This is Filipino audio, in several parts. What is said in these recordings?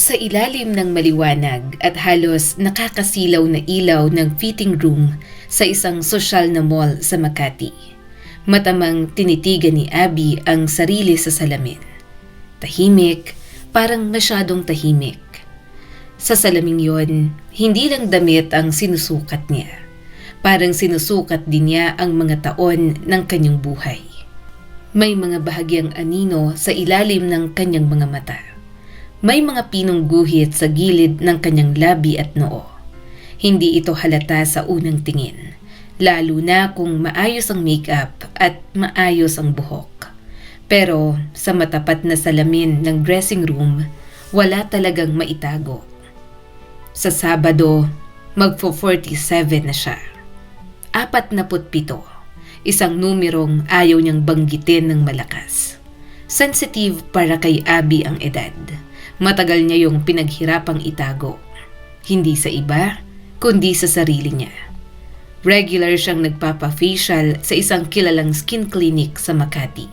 Sa ilalim ng maliwanag at halos nakakasilaw na ilaw ng fitting room sa isang sosyal na mall sa Makati, matamang tinitigan ni Abby ang sarili sa salamin. Tahimik, parang masyadong tahimik. Sa salaming yon, hindi lang damit ang sinusukat niya. Parang sinusukat din niya ang mga taon ng kanyang buhay. May mga bahagyang anino sa ilalim ng kanyang mga mata. May mga pinong guhit sa gilid ng kanyang labi at noo. Hindi ito halata sa unang tingin, lalo na kung maayos ang makeup at maayos ang buhok. Pero sa matapat na salamin ng dressing room, wala talagang maitago. Sa Sabado, magfo-47 na siya. 47, isang numerong ayaw niyang banggitin ng malakas. Sensitive para kay Abby ang edad. Matagal niya yung pinaghirapang itago. Hindi sa iba, kundi sa sarili niya. Regular siyang nagpapa-facial sa isang kilalang skin clinic sa Makati.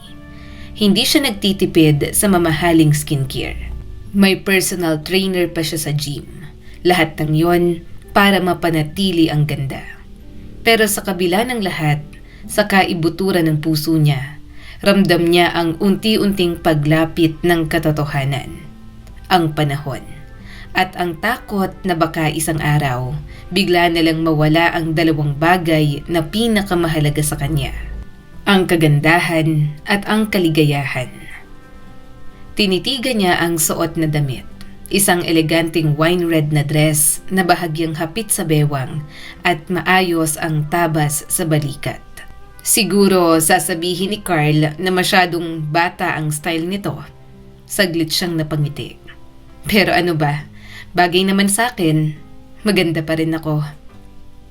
Hindi siya nagtitipid sa mamahaling skincare. May personal trainer pa siya sa gym. Lahat ng yon para mapanatili ang ganda. Pero sa kabila ng lahat, sa kaibuturan ng puso niya, ramdam niya ang unti-unting paglapit ng katotohanan. Ang panahon, at ang takot na baka isang araw, bigla na lang mawala ang dalawang bagay na pinakamahalaga sa kanya. Ang kagandahan at ang kaligayahan. Tinitigan niya ang suot na damit. Isang eleganteng wine red na dress na bahagyang hapit sa bewang at maayos ang tabas sa balikat. Siguro sasabihin ni Carl na masyadong bata ang style nito. Saglit siyang napangiti. Pero ano ba, bagay naman sa akin, maganda pa rin ako.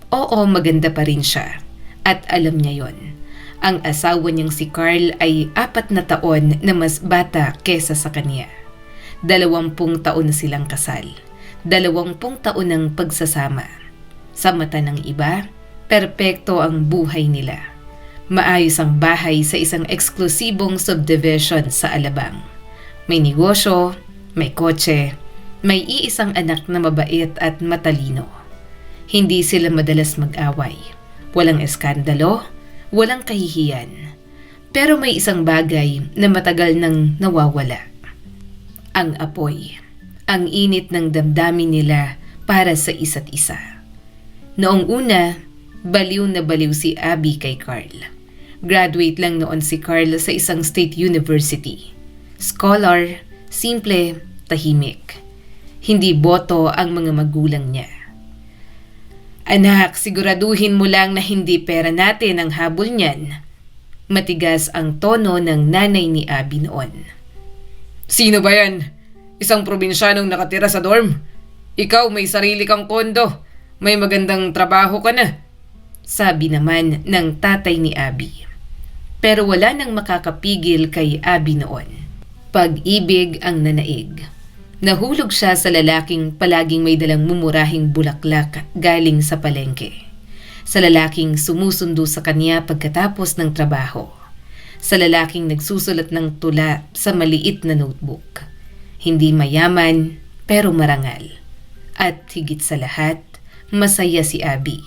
Oo, maganda pa rin siya. At alam niya yon. Ang asawa niyang si Carl ay 4 na taon na mas bata kesa sa kanya. 20 taon na silang kasal. 20 taon ng pagsasama. Sa mata ng iba, perpekto ang buhay nila. Maayos ang bahay sa isang eksklusibong subdivision sa Alabang. May negosyo, may kotse, may iisang anak na mabait at matalino. Hindi sila madalas mag-away. Walang eskandalo, walang kahihiyan. Pero may isang bagay na matagal nang nawawala. Ang apoy, ang init ng damdamin nila para sa isa't isa. Noong una, baliw na baliw si Abby kay Carl. Graduate lang noon si Carl sa isang state university. Scholar, simple, tahimik. Hindi boto ang mga magulang niya. Anak, siguraduhin mo lang na hindi pera natin ang habol niyan. Matigas ang tono ng nanay ni Abby noon. Sino ba yan? Isang probinsyanong nakatira sa dorm? Ikaw may sarili kang kondo. May magandang trabaho ka na. Sabi naman ng tatay ni Abby. Pero wala nang makakapigil kay Abby noon. Pag-ibig ang nanaig. Nahulog siya sa lalaking palaging may dalang mumurahing bulaklak galing sa palengke. Sa lalaking sumusundo sa kanya pagkatapos ng trabaho. Sa lalaking nagsusulat ng tula sa maliit na notebook. Hindi mayaman pero marangal. At higit sa lahat, masaya si Abby.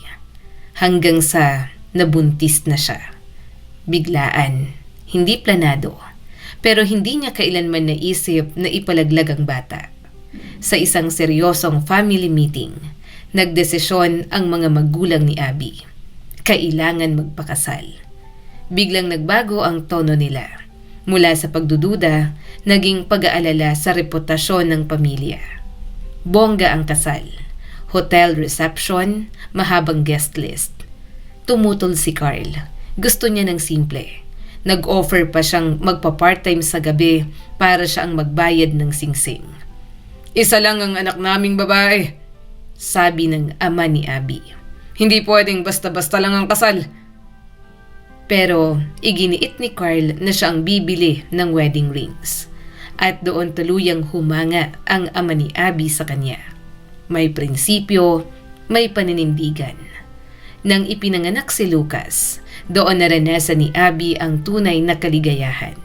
Hanggang sa nabuntis na siya. Biglaan, hindi planado. Pero hindi niya kailanman naisip na ipalaglag ang bata. Sa isang seryosong family meeting, nagdesisyon ang mga magulang ni Abby. Kailangan magpakasal. Biglang nagbago ang tono nila. Mula sa pagdududa, naging pag-aalala sa reputasyon ng pamilya. Bongga ang kasal. Hotel reception, mahabang guest list. Tumutol si Carl. Gusto niya ng simple. Nag-offer pa siyang magpa-part-time sa gabi para siya ang magbayad ng singsing. Isa lang ang anak naming babae, sabi ng ama ni Abby. Hindi pwedeng basta-basta lang ang kasal. Pero iginiit ni Carl na siya ang bibili ng wedding rings. At doon tuluyang humanga ang ama ni Abby sa kanya. May prinsipyo, may paninindigan. Nang ipinanganak si Lucas, doon naranasan ni Abby ang tunay na kaligayahan.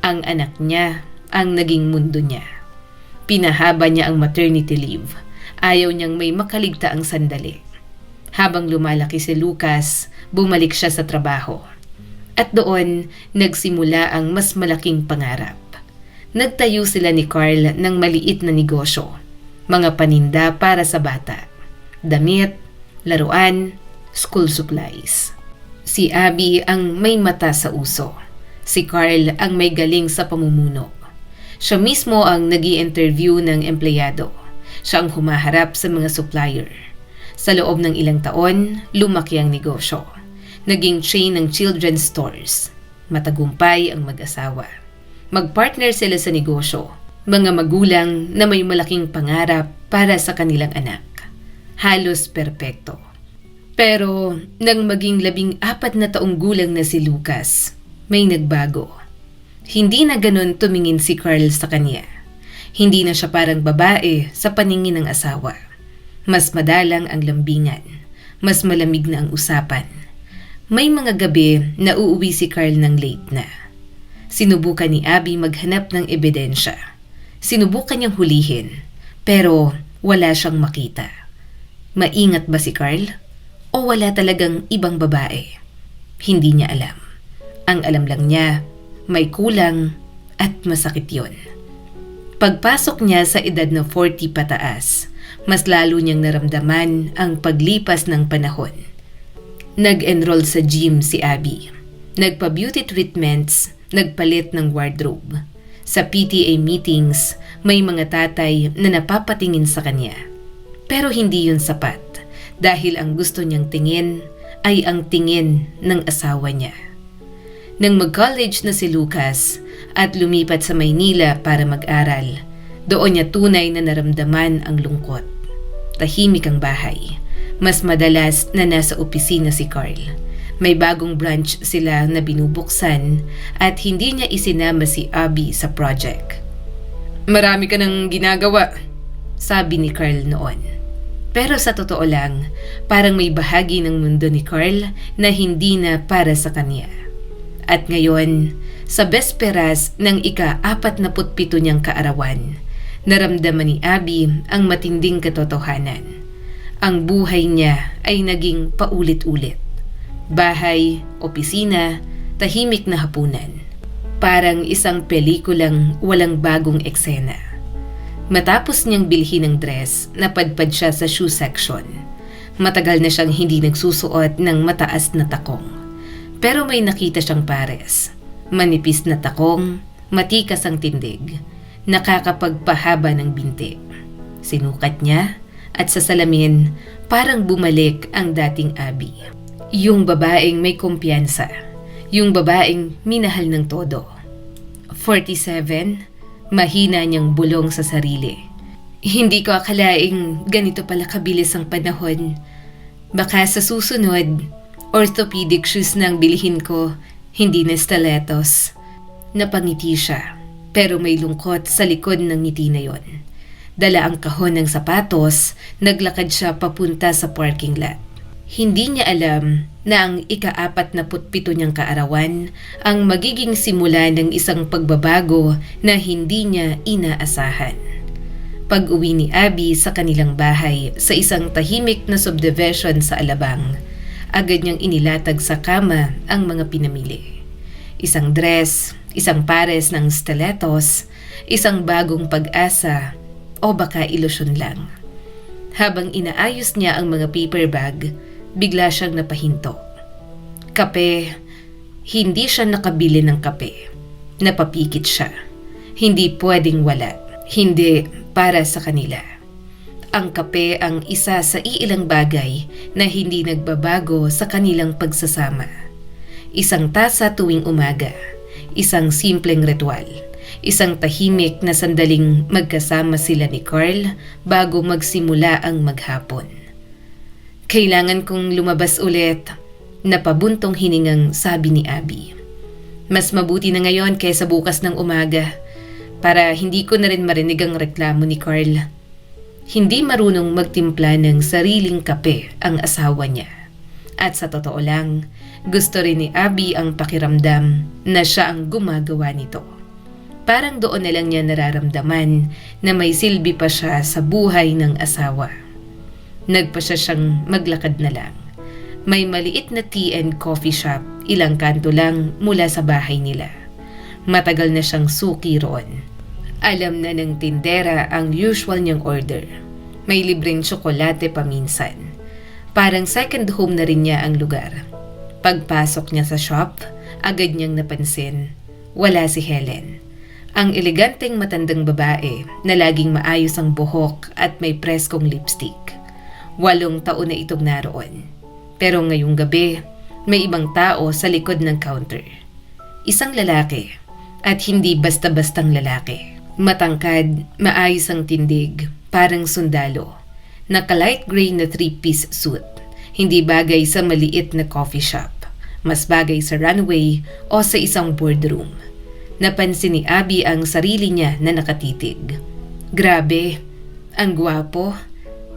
Ang anak niya ang naging mundo niya. Pinahaba niya ang maternity leave. Ayaw niyang may makaligtaang sandali. Habang lumalaki si Lucas, bumalik siya sa trabaho. At doon, nagsimula ang mas malaking pangarap. Nagtayo sila ni Carl ng maliit na negosyo. Mga paninda para sa bata. Damit, laruan, school supplies. Si Abby ang may mata sa uso. Si Carl ang may galing sa pamumuno. Siya mismo ang nag-i-interview ng empleyado. Siya ang humaharap sa mga supplier. Sa loob ng ilang taon, lumaki ang negosyo. Naging chain ng children's stores. Matagumpay ang mag-asawa. Magpartner sila sa negosyo. Mga magulang na may malaking pangarap para sa kanilang anak. Halos perpekto. Pero nang maging 14 na taong gulang na si Lucas, may nagbago. Hindi na ganun tumingin si Carl sa kanya. Hindi na siya parang babae sa paningin ng asawa. Mas madalang ang lambingan. Mas malamig na ang usapan. May mga gabi na uuwi si Carl ng late na. Sinubukan ni Abby maghanap ng ebidensya. Sinubukan niyang hulihin, pero wala siyang makita. Maingat ba si Carl? O wala talagang ibang babae? Hindi niya alam. Ang alam lang niya, may kulang at masakit yon. Pagpasok niya sa edad na 40 pataas, mas lalo niyang naramdaman ang paglipas ng panahon. Nag-enroll sa gym si Abby. Nagpa-beauty treatments, nagpalit ng wardrobe. Sa PTA meetings, may mga tatay na napapatingin sa kanya. Pero hindi yun sapat dahil ang gusto niyang tingin ay ang tingin ng asawa niya. Nang mag-college na si Lucas at lumipat sa Maynila para mag-aral, doon niya tunay na naramdaman ang lungkot. Tahimik ang bahay. Mas madalas na nasa opisina si Carl. May bagong branch sila na binubuksan at hindi niya isinama si Abby sa project. Marami ka nang ginagawa, sabi ni Carl noon. Pero sa totoo lang, parang may bahagi ng mundo ni Carl na hindi na para sa kanya. At ngayon, sa besperas ng ika-47 niyang kaarawan, naramdaman ni Abby ang matinding katotohanan. Ang buhay niya ay naging paulit-ulit. Bahay, opisina, tahimik na hapunan. Parang isang pelikulang walang bagong eksena. Matapos niyang bilhin ng dress, napadpad siya sa shoe section. Matagal na siyang hindi nagsusuot ng mataas na takong. Pero may nakita siyang pares. Manipis na takong, matikas ang tindig, nakakapagpahaba ng binti. Sinukat niya at sa salamin parang bumalik ang dating Abby. Yung babaeng may kumpiyansa. Yung babaeng minahal ng todo. 47, mahina niyang bulong sa sarili. Hindi ko akalaing ganito pala kabilis ang panahon. Baka sa susunod, orthopedic shoes na ang bilhin ko, hindi na stilettos. Napangiti siya, pero may lungkot sa likod ng ngiti na yon. Dala ang kahon ng sapatos, naglakad siya papunta sa parking lot. Hindi niya alam na ang ika-47 niyang kaarawan ang magiging simula ng isang pagbabago na hindi niya inaasahan. Pag-uwi ni Abby sa kanilang bahay sa isang tahimik na subdivision sa Alabang, agad niyang inilatag sa kama ang mga pinamili. Isang dress, isang pares ng stilettos, isang bagong pag-asa, o baka ilusyon lang. Habang inaayos niya ang mga paper bag, bigla siyang napahinto. Kape, hindi siya nakabili ng kape. Napapikit siya. Hindi pwedeng wala. Hindi para sa kanila. Ang kape ang isa sa iilang bagay na hindi nagbabago sa kanilang pagsasama. Isang tasa tuwing umaga. Isang simpleng ritual. Isang tahimik na sandaling magkasama sila ni Carl bago magsimula ang maghapon. Kailangan kong lumabas ulit, napabuntong hiningang sabi ni Abby. Mas mabuti na ngayon kaysa bukas ng umaga para hindi ko na rin marinig ang reklamo ni Carl. Hindi marunong magtimpla ng sariling kape ang asawa niya. At sa totoo lang, gusto rin ni Abby ang pakiramdam na siya ang gumagawa nito. Parang doon na lang niya nararamdaman na may silbi pa siya sa buhay ng asawa. Nagpasya siyang maglakad na lang. May maliit na tea and coffee shop, ilang kanto lang mula sa bahay nila. Matagal na siyang suki roon. Alam na ng tindera ang usual niyang order. May libreng tsokolate paminsan. Parang second home na rin niya ang lugar. Pagpasok niya sa shop, agad niyang napansin, wala si Helen. Ang eleganteng matandang babae na laging maayos ang buhok at may preskong lipstick. 8 taon na itong naroon. Pero ngayong gabi, may ibang tao sa likod ng counter. Isang lalaki, at hindi basta-bastang lalaki. Matangkad, maayos ang tindig, parang sundalo. Naka-light gray na 3-piece suit. Hindi bagay sa maliit na coffee shop. Mas bagay sa runway o sa isang boardroom. Napansin ni Abby ang sarili niya na nakatitig. Grabe, ang gwapo,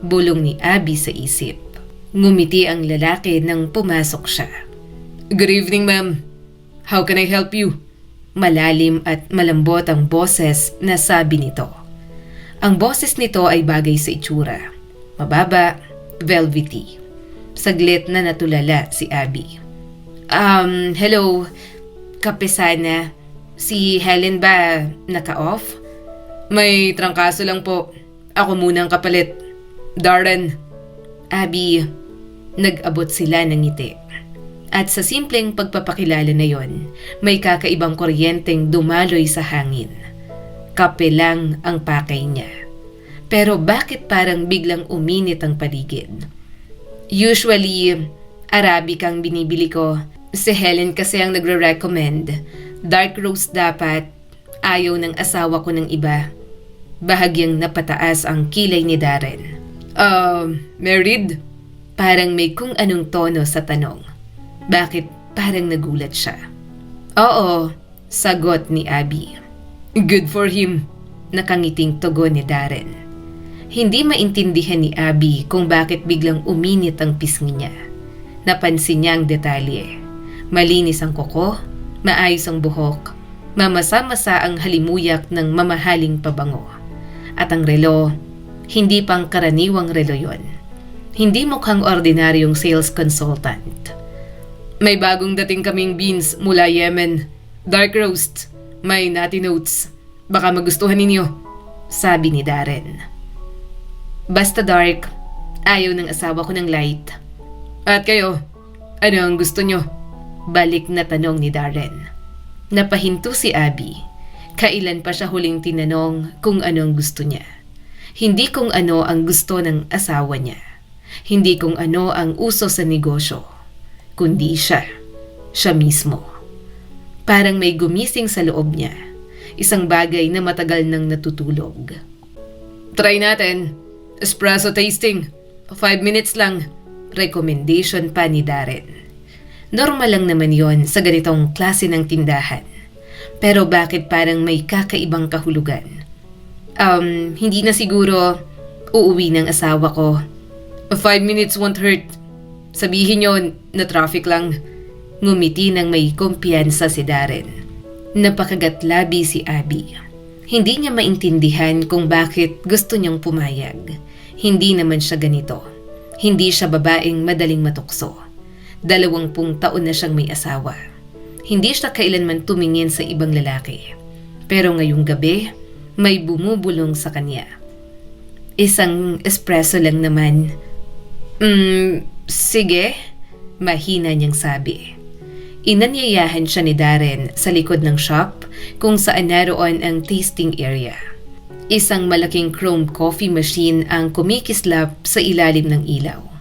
bulong ni Abby sa isip. Ngumiti ang lalaki nang pumasok siya. Good evening, ma'am. How can I help you? Malalim at malambot ang boses na sabi nito. Ang boses nito ay bagay sa itsura. Mababa, velvety. Saglit na natulala si Abby. Hello, kape sana. Si Helen ba naka-off? May trangkaso lang po. Ako muna ang kapalit. Darren. Abby, nag-abot sila ng ngiti. At sa simpleng pagpapakilala na yon, may kakaibang kuryenteng dumaloy sa hangin. Kape lang ang pakay niya. Pero bakit parang biglang uminit ang paligid? Usually, Arabic ang binibili ko. Si Helen kasi ang nagre-recommend. Dark roast dapat. Ayaw ng asawa ko ng iba. Bahagyang napataas ang kilay ni Darren. Married? Parang may kung anong tono sa tanong. Bakit parang nagulat siya? Oo, sagot ni Abby. Good for him. Nakangiting tugon ni Darren. Hindi maintindihan ni Abby kung bakit biglang uminit ang pisngi niya. Napansin niya ang detalye. Malinis ang kuko, maayos ang buhok, mamasa-masa ang halimuyak ng mamahaling pabango. At ang relo, hindi pang karaniwang relo yon. Hindi mukhang ordinaryong sales consultant. May bagong dating kaming beans mula Yemen. Dark roast, may nutty notes. Baka magustuhan ninyo, sabi ni Darren. Basta dark, ayaw ng asawa ko ng light. At kayo, ano ang gusto nyo? Balik na tanong ni Darren. Napahinto si Abby. Kailan pa siya huling tinanong kung ano ang gusto niya. Hindi kung ano ang gusto ng asawa niya. Hindi kung ano ang uso sa negosyo. Kundi siya. Siya mismo. Parang may gumising sa loob niya. Isang bagay na matagal nang natutulog. Try natin. Espresso tasting. 5 minutes lang. Recommendation pa ni Darren. Normal lang naman yon sa ganitong klase ng tindahan. Pero bakit parang may kakaibang kahulugan? Hindi na siguro uuwi ng asawa ko. 5 minutes won't hurt. Sabihin nyo na traffic lang. Ngumiti ng may kumpiyansa si Darren. Napakagatlabi si Abby. Hindi niya maintindihan kung bakit gusto niyang pumayag. Hindi naman siya ganito. Hindi siya babaeng madaling matukso. 20 taon na siyang may asawa. Hindi siya kailanman tumingin sa ibang lalaki. Pero ngayong gabi, may bumubulong sa kanya. Isang espresso lang naman. Sige, mahina niyang sabi. Inanyayahan siya ni Darren sa likod ng shop kung saan naroon ang tasting area. Isang malaking chrome coffee machine ang kumikislap sa ilalim ng ilaw.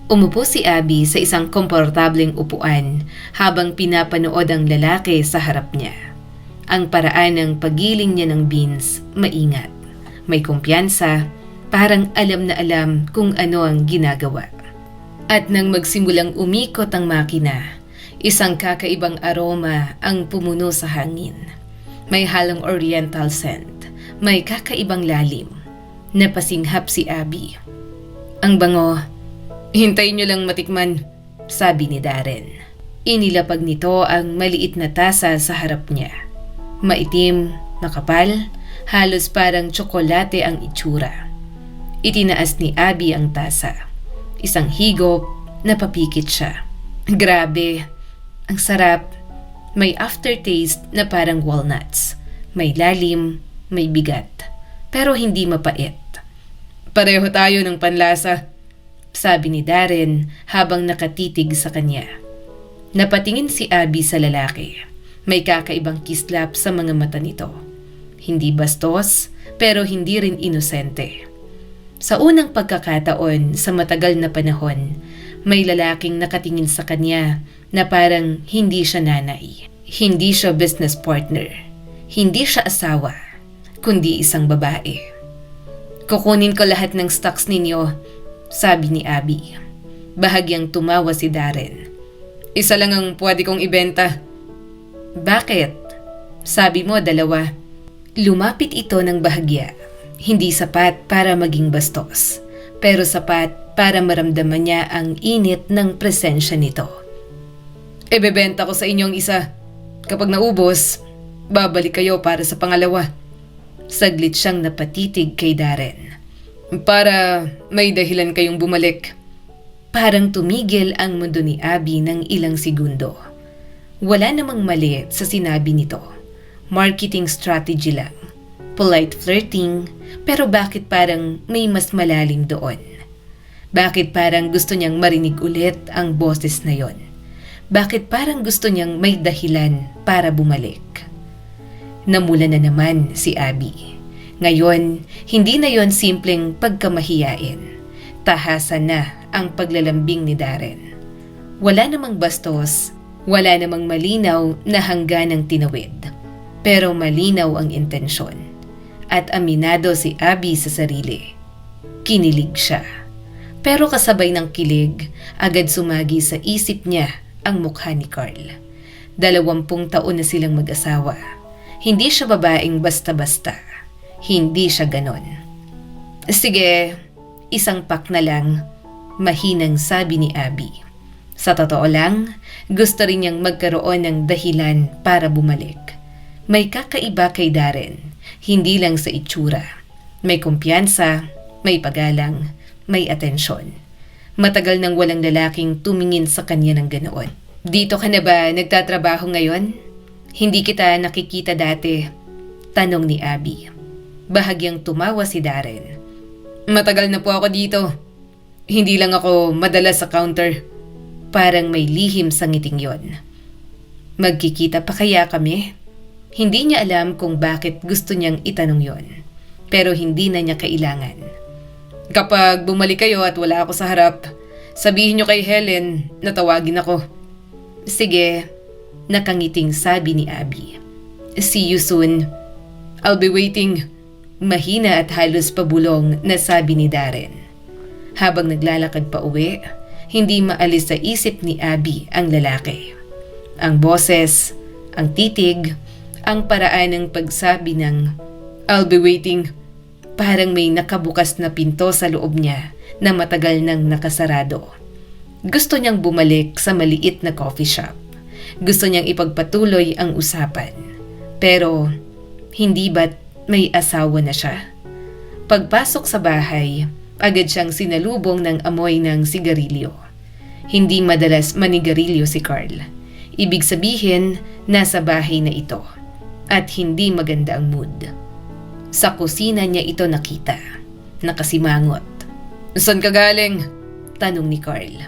Umupo si Abby sa isang komportableng upuan habang pinapanood ang lalaki sa harap niya. Ang paraan ng paggiling niya ng beans, maingat. May kumpiyansa, parang alam na alam kung ano ang ginagawa. At nang magsimulang umikot ang makina, isang kakaibang aroma ang pumuno sa hangin. May halong oriental scent, may kakaibang lalim. Napasinghap si Abby. Ang bango. Hintayin nyo lang matikman, sabi ni Darren. Inilapag nito ang maliit na tasa sa harap niya. Maitim, Makapal, halos parang tsokolate ang itsura. Itinaas ni Abby ang tasa. Isang higop, napapikit siya. Grabe, ang sarap. May aftertaste na parang walnuts. May lalim, may bigat. Pero hindi mapait. Pareho tayo ng panlasa, sabi ni Darren habang nakatitig sa kanya. Napatingin si Abby sa lalaki. May kakaibang kislap sa mga mata nito. Hindi bastos, pero hindi rin inosente. Sa unang pagkakataon sa matagal na panahon, may lalaking nakatingin sa kanya na parang hindi siya nanay. Hindi siya business partner. Hindi siya asawa, kundi isang babae. Kukunin ko lahat ng stocks ninyo, sabi ni Abby. Bahagyang tumawa si Darren. Isa lang ang pwede kong ibenta. Bakit? Sabi mo 2. Lumapit ito ng bahagya. Hindi sapat para maging bastos, pero sapat para maramdaman niya ang init ng presensya nito. Ibebenta ko sa inyong isa. Kapag naubos, babalik kayo para sa pangalawa. Saglit siyang napatitig kay Darren. Para may dahilan kayong bumalik. Parang tumigil ang mundo ni Abby ng ilang segundo. Wala namang mali sa sinabi nito. Marketing strategy lang. Polite flirting, pero bakit parang may mas malalim doon? Bakit parang gusto niyang marinig ulit ang boses na yon? Bakit parang gusto niyang may dahilan para bumalik? Namula na naman si Abby. Ngayon, hindi na yon simpleng pagkamahiyain. Tahasan na ang paglalambing ni Darren. Wala namang bastos, wala namang malinaw na hangganang tinawid. Pero malinaw ang intensyon. At aminado si Abby sa sarili. Kinilig siya. Pero kasabay ng kilig, agad sumagi sa isip niya ang mukha ni Carl. 20 taon na silang mag-asawa. Hindi siya babaeng basta-basta. Hindi siya ganon. Sige, isang pack na lang, mahinang sabi ni Abby. Sa totoo lang, gusto rin niyang magkaroon ng dahilan para bumalik. May kakaiba kay Darren. Hindi lang sa itsura. May kumpiyansa, may pagalang, may atensyon. Matagal nang walang lalaking tumingin sa kanya ng ganoon. Dito ka na ba nagtatrabaho ngayon? Hindi kita nakikita dati, tanong ni Abby. Bahagyang tumawa si Darren. Matagal na po ako dito. Hindi lang ako madalas sa counter. Parang may lihim sa ngiting yon. Magkikita pa kaya kami? Hindi niya alam kung bakit gusto niyang itanong yon. Pero hindi na niya kailangan. Kapag bumalik kayo at wala ako sa harap, sabihin niyo kay Helen na tawagin ako. Sige, nakangiting sabi ni Abby. See you soon. I'll be waiting. Mahina at halos pabulong na sabi ni Darren. Habang naglalakad pa uwi, hindi maalis sa isip ni Abby ang lalaki. Ang boses, ang titig, ang paraan ng pagsabi ng I'll be waiting. Parang may nakabukas na pinto sa loob niya na matagal nang nakasarado. Gusto niyang bumalik sa maliit na coffee shop. Gusto niyang ipagpatuloy ang usapan. Pero hindi ba't may asawa na siya? Pagpasok sa bahay, agad siyang sinalubong ng amoy ng sigarilyo. Hindi madalas manigarilyo si Carl. Ibig sabihin, nasa bahay na ito. At hindi maganda ang mood. Sa kusina niya ito nakita. Nakasimangot. Saan ka galing? Tanong ni Carl.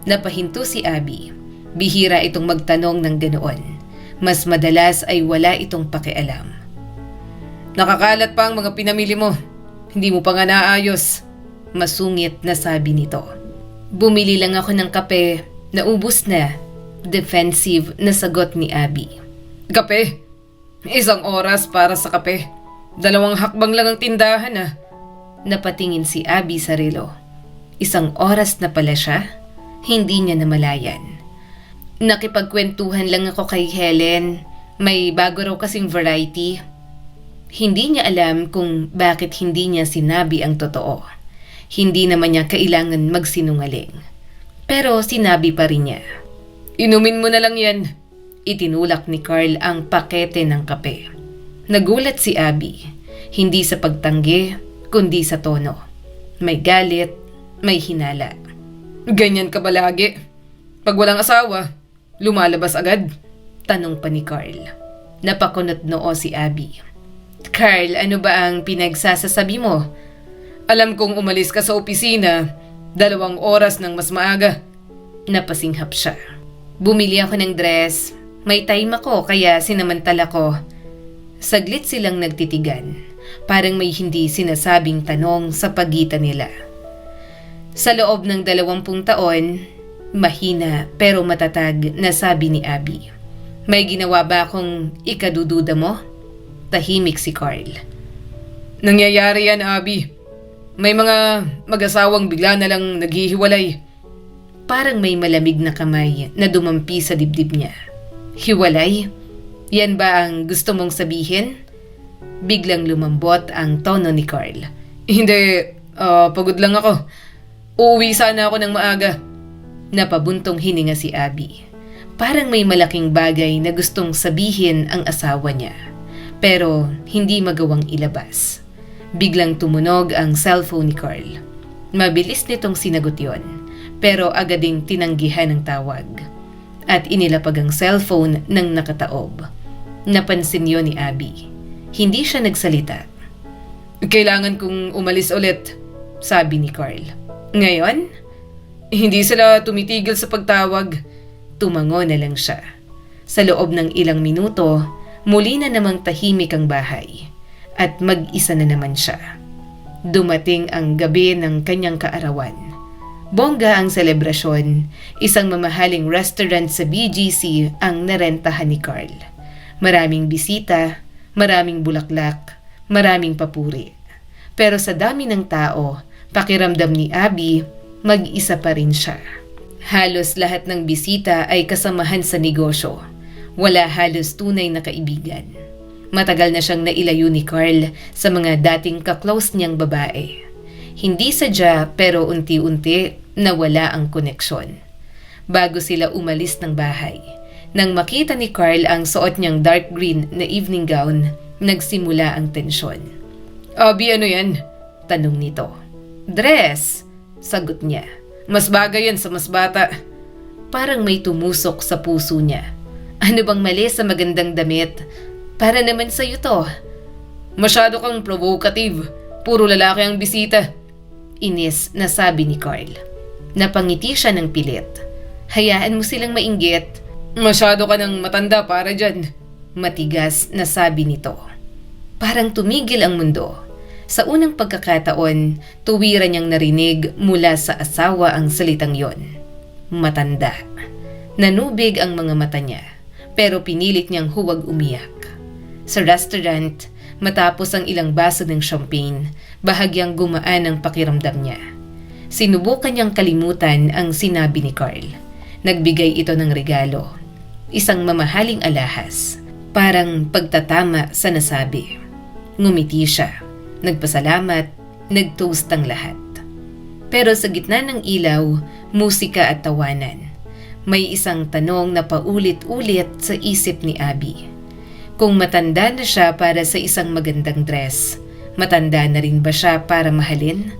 Napahinto si Abby. Bihira itong magtanong ng ganoon. Mas madalas ay wala itong pakialam. Nakakalat pa ang mga pinamili mo. Hindi mo pa nga naayos. Masungit na sabi nito. Bumili lang ako ng kape. Naubos na. Defensive na sagot ni Abby. Kape? 1 oras para sa kape. 2 hakbang lang ang tindahan ah. Napatingin si Abby sa relo. 1 oras na pala siya? Hindi niya namalayan. Nakipagkwentuhan lang ako kay Helen. May bago raw kasing variety. Hindi niya alam kung bakit hindi niya sinabi ang totoo. Hindi naman niya kailangan magsinungaling. Pero sinabi pa rin niya. Inumin mo na lang yan. Itinulak ni Carl ang pakete ng kape. Nagulat si Abby, hindi sa pagtanggi, kundi sa tono. May galit, may hinala. Ganyan ka ba lagi? Pag walang asawa, lumalabas agad? Tanong pa ni Carl. Napakunot noo si Abby. Carl, ano ba ang pinagsasasabi mo? Alam kong umalis ka sa opisina 2 oras ng mas maaga. Napasinghap siya. Bumili ako ng dress. May time ako kaya sinamantala ko. Saglit silang nagtitigan. Parang may hindi sinasabing tanong sa pagitan nila. Sa loob ng 20 taon, mahina pero matatag na sabi ni Abby. May ginawa ba akong ikadududa mo? Tahimik si Carl. Nangyayari yan, Abby. May mga mag-asawang bigla na lang naghihiwalay. Parang may malamig na kamay na dumampi sa dibdib niya. Hiwalay? Yan ba ang gusto mong sabihin? Biglang lumambot ang tono ni Carl. Hindi, pagod lang ako. Uuwi sana ako ng maaga. Napabuntong hininga si Abby. Parang may malaking bagay na gustong sabihin ang asawa niya. Pero hindi magawang ilabas. Biglang tumunog ang cellphone ni Carl. Mabilis nitong sinagot yon, pero agad ding tinanggihan ang tawag. At inilapag ang cellphone ng nakataob. Napansin yon ni Abby. Hindi siya nagsalita. Kailangan kong umalis ulit, sabi ni Carl. Ngayon? Hindi sila tumitigil sa pagtawag. Tumango na lang siya. Sa loob ng ilang minuto, muli na namang tahimik ang bahay. At mag-isa na naman siya. Dumating ang gabi ng kanyang kaarawan. Bongga ang selebrasyon. Isang mamahaling restaurant sa BGC ang narentahan ni Carl. Maraming bisita, maraming bulaklak, maraming papuri. Pero sa dami ng tao, pakiramdam ni Abby, mag-isa pa rin siya. Halos lahat ng bisita ay kasamahan sa negosyo. Wala halos tunay na kaibigan. Matagal na siyang nailayo ni Carl sa mga dating kaklose niyang babae. Hindi sadya pero unti-unti nawala ang koneksyon. Bago sila umalis ng bahay, nang makita ni Carl ang suot niyang dark green na evening gown, nagsimula ang tensyon. Abby, ano yan? Tanong nito. Dress, sagot niya. Mas bagay yan sa mas bata. Parang may tumusok sa puso niya. Ano bang mali sa magandang damit? Para naman sa'yo to. Masyado kang provocative. Puro lalaki ang bisita. Inis na sabi ni Carl. Napangiti siya ng pilit. Hayaan mo silang mainggit. Masyado ka ng matanda para dyan. Matigas na sabi nito. Parang tumigil ang mundo. Sa unang pagkakataon, tuwiran niyang narinig mula sa asawa ang salitang yon. Matanda. Nanubig ang mga mata niya, pero pinilit niyang huwag umiyak. Sa restaurant, matapos ang ilang baso ng champagne, bahagyang gumaan ang pakiramdam niya. Sinubukan niyang kalimutan ang sinabi ni Carl. Nagbigay ito ng regalo. Isang mamahaling alahas. Parang pagtatama sa nasabi. Ngumiti siya. Nagpasalamat, nag-toast ang lahat. Pero sa gitna ng ilaw, musika at tawanan, may isang tanong na paulit-ulit sa isip ni Abby. Kung matanda na siya para sa isang magandang dress, matanda na rin ba siya para mahalin?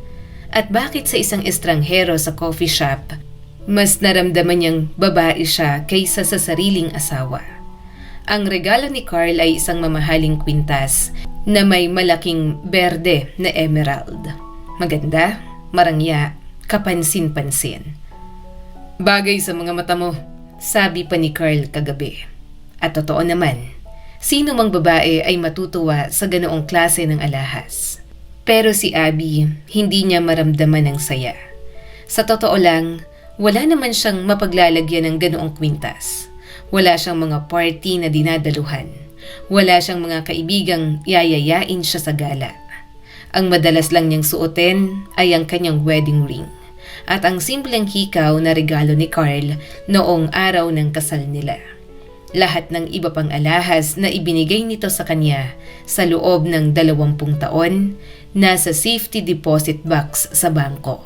At bakit sa isang estranghero sa coffee shop, mas naramdaman niyang babae siya kaysa sa sariling asawa? Ang regalo ni Carl ay isang mamahaling kwintas na may malaking berde na emerald. Maganda, marangya, kapansin-pansin. Bagay sa mga mata mo, sabi pa ni Carl kagabi. At totoo naman, sino mang babae ay matutuwa sa ganoong klase ng alahas. Pero si Abby, hindi niya maramdaman ang saya. Sa totoo lang, wala naman siyang mapaglalagyan ng ganoong kwintas. Wala siyang mga party na dinadaluhan. Wala siyang mga kaibigang yayayain siya sa gala. Ang madalas lang niyang suotin ay ang kanyang wedding ring at ang simpleng hikaw na regalo ni Carl noong araw ng kasal nila. Lahat ng iba pang alahas na ibinigay nito sa kanya sa loob ng 20 taon, nasa safety deposit box sa bangko.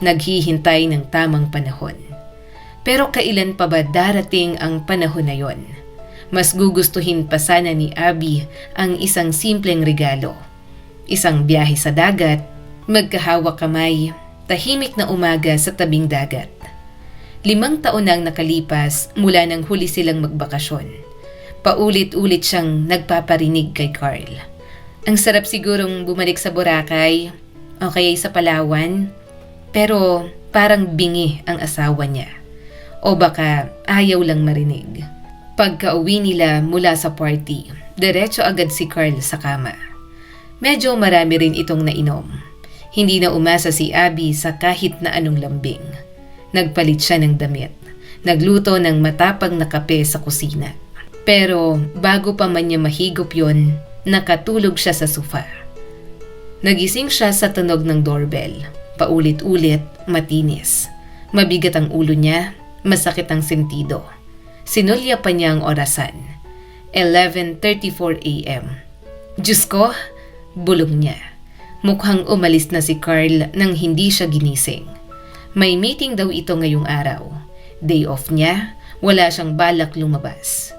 Naghihintay ng tamang panahon. Pero kailan pa ba darating ang panahon na yon? Mas gugustuhin pa sana ni Abby ang isang simpleng regalo. Isang biyahe sa dagat, magkahawak kamay, tahimik na umaga sa tabing dagat. 5 taon nang nakalipas mula nang huli silang magbakasyon. Paulit-ulit siyang nagpaparinig kay Carl. Ang sarap sigurong bumalik sa Boracay o kaya sa Palawan, pero parang bingi ang asawa niya. O baka ayaw lang marinig. Pagka-uwi nila mula sa party, diretso agad si Carl sa kama. Medyo marami rin itong nainom. Hindi na umasa si Abby sa kahit na anong lambing. Nagpalit siya ng damit. Nagluto ng matapang na kape sa kusina. Pero bago pa man niya mahigop yon, nakatulog siya sa sofa. Nagising siya sa tunog ng doorbell. Paulit-ulit, matinis. Mabigat ang ulo niya, masakit ang sentido. Sinulya pa niya ang orasan. 11:34 a.m. Diyos ko, bulong niya. Mukhang umalis na si Carl nang hindi siya ginising. May meeting daw ito ngayong araw. Day off niya, wala siyang balak lumabas.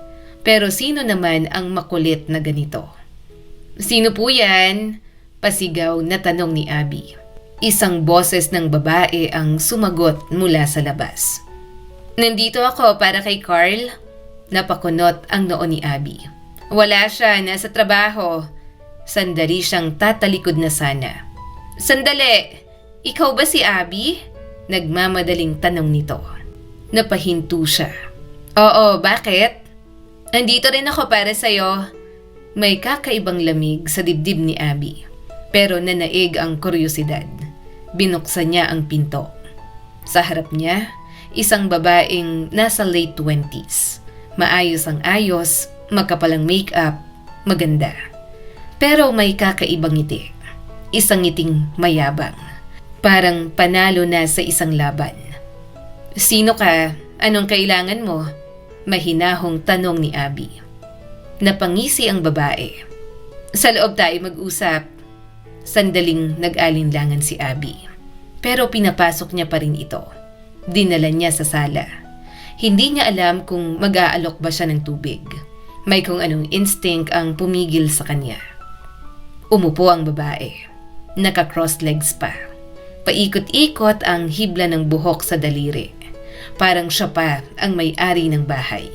Pero sino naman ang makulit na ganito? Sino po yan? Pasigaw na tanong ni Abby. Isang boses ng babae ang sumagot mula sa labas. Nandito ako para kay Carl. Napakunot ang noo ni Abby. Wala siya, nasa trabaho. Sandali siyang tatalikod na sana. Sandali! Ikaw ba si Abby? Nagmamadaling tanong nito. Napahinto siya. Oo, bakit? Andito rin ako para sa'yo. May kakaibang lamig sa dibdib ni Abby. Pero nanaig ang kuryosidad. Binuksan niya ang pinto. Sa harap niya, isang babaeng nasa late 20s. Maayos ang ayos, makapalang make-up, maganda. Pero may kakaibang ngiti. Isang ngiting mayabang. Parang panalo na sa isang laban. Sino ka? Anong kailangan mo? Mahinahong tanong ni Abby. Napangisi ang babae. Sa loob tayo mag-usap. Sandaling nag-alinlangan si Abby. Pero pinapasok niya pa rin ito. Dinala niya sa sala. Hindi niya alam kung mag-aalok ba siya ng tubig. May kung anong instinct ang pumigil sa kanya. Umupo ang babae. Naka-cross legs pa. Paikot-ikot ang hibla ng buhok sa daliri. Parang siya pa ang may-ari ng bahay.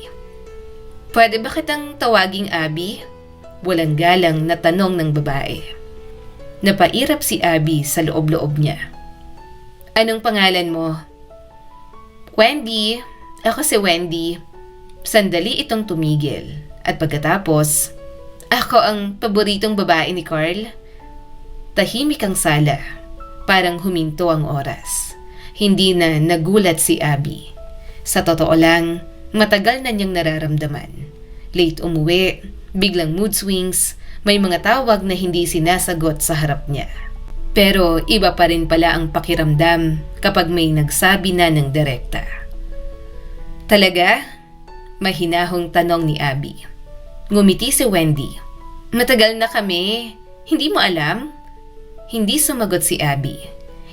Pwede ba kitang tawaging Abby? Walang galang na tanong ng babae. Napairap si Abby sa loob-loob niya. Anong pangalan mo? Wendy. Ako si Wendy. Sandali itong tumigil. At pagkatapos, ako ang paboritong babae ni Carl. Tahimik ang sala. Parang huminto ang oras. Hindi na nagulat si Abby. Sa totoo lang, matagal na niyang nararamdaman. Late umuwi, biglang mood swings, may mga tawag na hindi sinasagot sa harap niya. Pero iba pa rin pala ang pakiramdam kapag may nagsabi na ng direkta. Talaga? Mahinahong tanong ni Abby. Ngumiti si Wendy. Matagal na kami. Hindi mo alam? Hindi sumagot si Abby.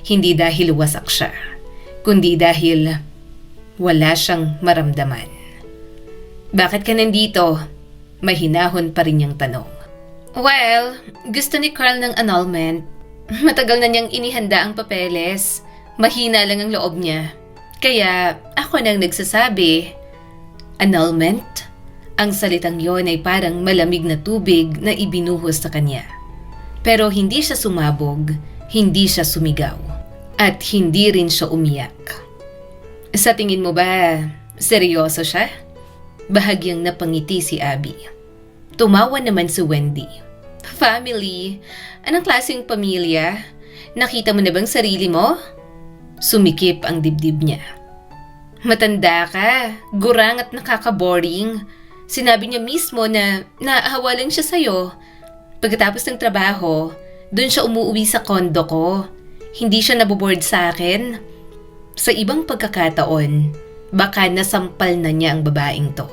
Hindi dahil wasak siya, kundi dahil wala siyang maramdaman. Bakit ka nandito? Mahinahon pa rin niyang tanong. Well, gusto ni Carl ng annulment. Matagal na niyang inihanda ang papeles. Mahina lang ang loob niya. Kaya ako nang nagsasabi. Annulment? Ang salitang yon ay parang malamig na tubig na ibinuhos sa kanya. Pero hindi siya sumabog, hindi siya sumigaw, at hindi rin siya umiyak. Sa tingin mo ba, seryoso siya? Bahagyang napangiti si Abby. Tumawa naman si Wendy. Family? Anong klaseng pamilya? Nakita mo na bang sarili mo? Sumikip ang dibdib niya. Matanda ka, gurang at nakaka-boring. Sinabi niya mismo na naahawa lang siya sa'yo. Pagkatapos ng trabaho, doon siya umuwi sa kondo ko. Hindi siya naboboard sa akin. Sa ibang pagkakataon, baka nasampal na niya ang babaeng to.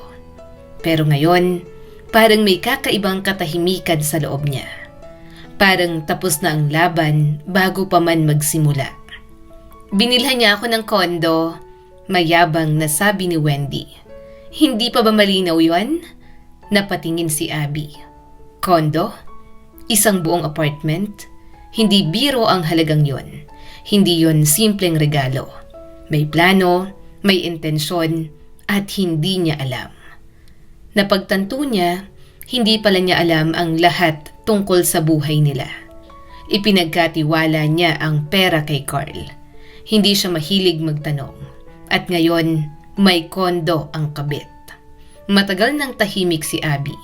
Pero ngayon, parang may kakaibang katahimikan sa loob niya. Parang tapos na ang laban bago pa man magsimula. Binilhan niya ako ng kondo, mayabang na sabi ni Wendy. Hindi pa ba malinaw yon? Napatingin si Abby. Kondo? Isang buong apartment? Hindi biro ang halagang yon. Hindi yon simpleng regalo. May plano, may intensyon, at hindi niya alam. Napagtanto niya, hindi pala niya alam ang lahat tungkol sa buhay nila. Ipinagkatiwala niya ang pera kay Carl. Hindi siya mahilig magtanong. At ngayon, may kondo ang kabit. Matagal nang tahimik si Abby.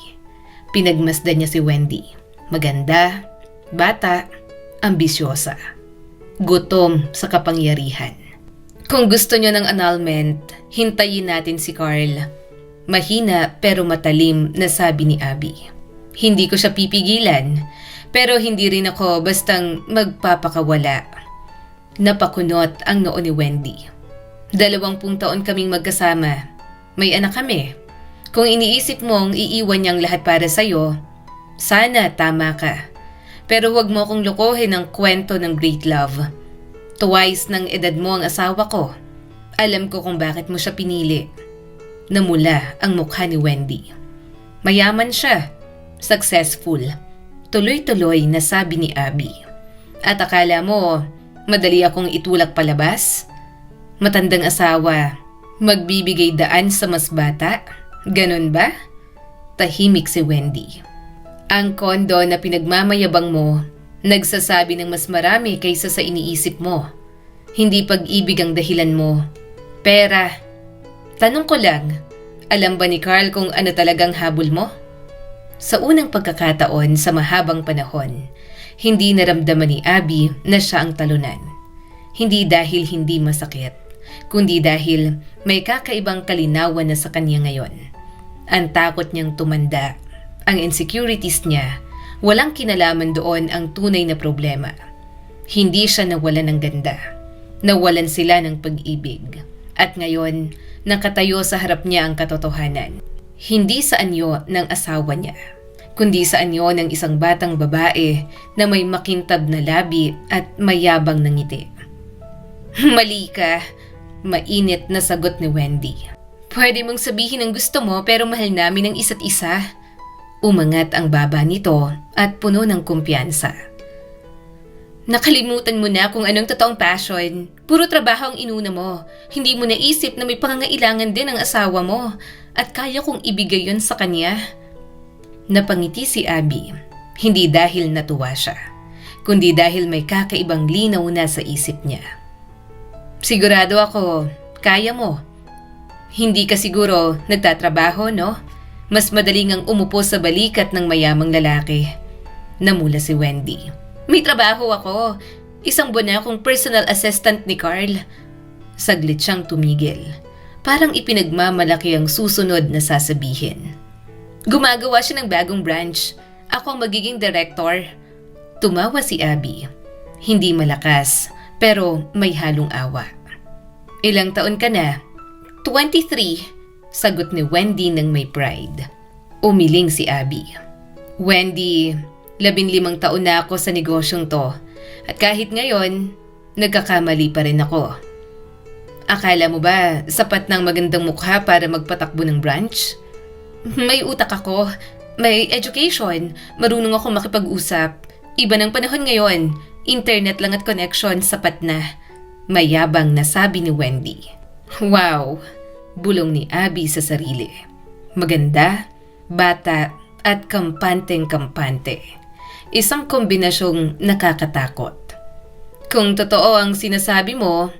Pinagmasdan niya si Wendy. Maganda, bata, ambisyosa. Gutom sa kapangyarihan. Kung gusto niyo ng annulment, hintayin natin si Carl. Mahina pero matalim na sabi ni Abby. Hindi ko siya pipigilan, pero hindi rin ako bastang magpapakawala. Napakunot ang noo ni Wendy. 20 taon kaming magkasama. May anak kami. Kung iniisip mong iiwan niyang lahat para sa'yo, sana tama ka. Pero huwag mo akong lokohin ng kwento ng great love. Twice ng edad mo ang asawa ko. Alam ko kung bakit mo siya pinili. Namula ang mukha ni Wendy. Mayaman siya. Successful. Tuloy-tuloy na sabi ni Abby. At akala mo, madali akong itulak palabas? Matandang asawa, magbibigay daan sa mas bata? Ganon ba? Tahimik si Wendy. Ang kondo na pinagmamayabang mo, nagsasabi ng mas marami kaysa sa iniisip mo. Hindi pag-ibig ang dahilan mo. Pera. Tanong ko lang, alam ba ni Carl kung ano talagang habol mo? Sa unang pagkakataon sa mahabang panahon, hindi naramdaman ni Abby na siya ang talunan. Hindi dahil hindi masakit, kundi dahil may kakaibang kalinawan na sa kanya ngayon. Ang takot niyang tumanda, ang insecurities niya, walang kinalaman doon ang tunay na problema. Hindi siya nawalan ng ganda. Nawalan sila ng pag-ibig. At ngayon, nakatayo sa harap niya ang katotohanan. Hindi sa anyo ng asawa niya, kundi sa anyo ng isang batang babae na may makintab na labi at mayabang na ngiti. Mali ka, mainit na sagot ni Wendy. Pwede mong sabihin ang gusto mo pero mahal namin ang isa't isa. Umangat ang baba nito at puno ng kumpiyansa. Nakalimutan mo na kung anong totoong passion. Puro trabaho ang inuna mo. Hindi mo naisip na may pangangailangan din ang asawa mo at kaya kong ibigay yun sa kanya. Napangiti si Abby, hindi dahil natuwa siya, kundi dahil may kakaibang linaw na sa isip niya. Sigurado ako, kaya mo. Hindi ka siguro nagtatrabaho, no? Mas madaling ang umupo sa balikat ng mayamang lalaki. Namula si Wendy. May trabaho ako. 1 buwan na akong personal assistant ni Carl. Saglit siyang tumigil. Parang ipinagmamalaki ang susunod na sasabihin. Gumagawa siya ng bagong branch. Ako ang magiging director. Tumawa si Abby. Hindi malakas, pero may halong awa. Ilang taon ka na? 23. Sagot ni Wendy ng may pride. Umiling si Abby. Wendy, 15 taon na ako sa negosyong to. At kahit ngayon, nagkakamali pa rin ako. Akala mo ba sapat ng magandang mukha para magpatakbo ng branch? May utak ako, may education, marunong ako makipag-usap. Iba ng panahon ngayon, internet lang at connection sapat na. Mayabang na sabi ni Wendy. Wow! Bulong ni Abby sa sarili. Maganda, bata, at kampanteng-kampante. Isang kombinasyong nakakatakot. Kung totoo ang sinasabi mo,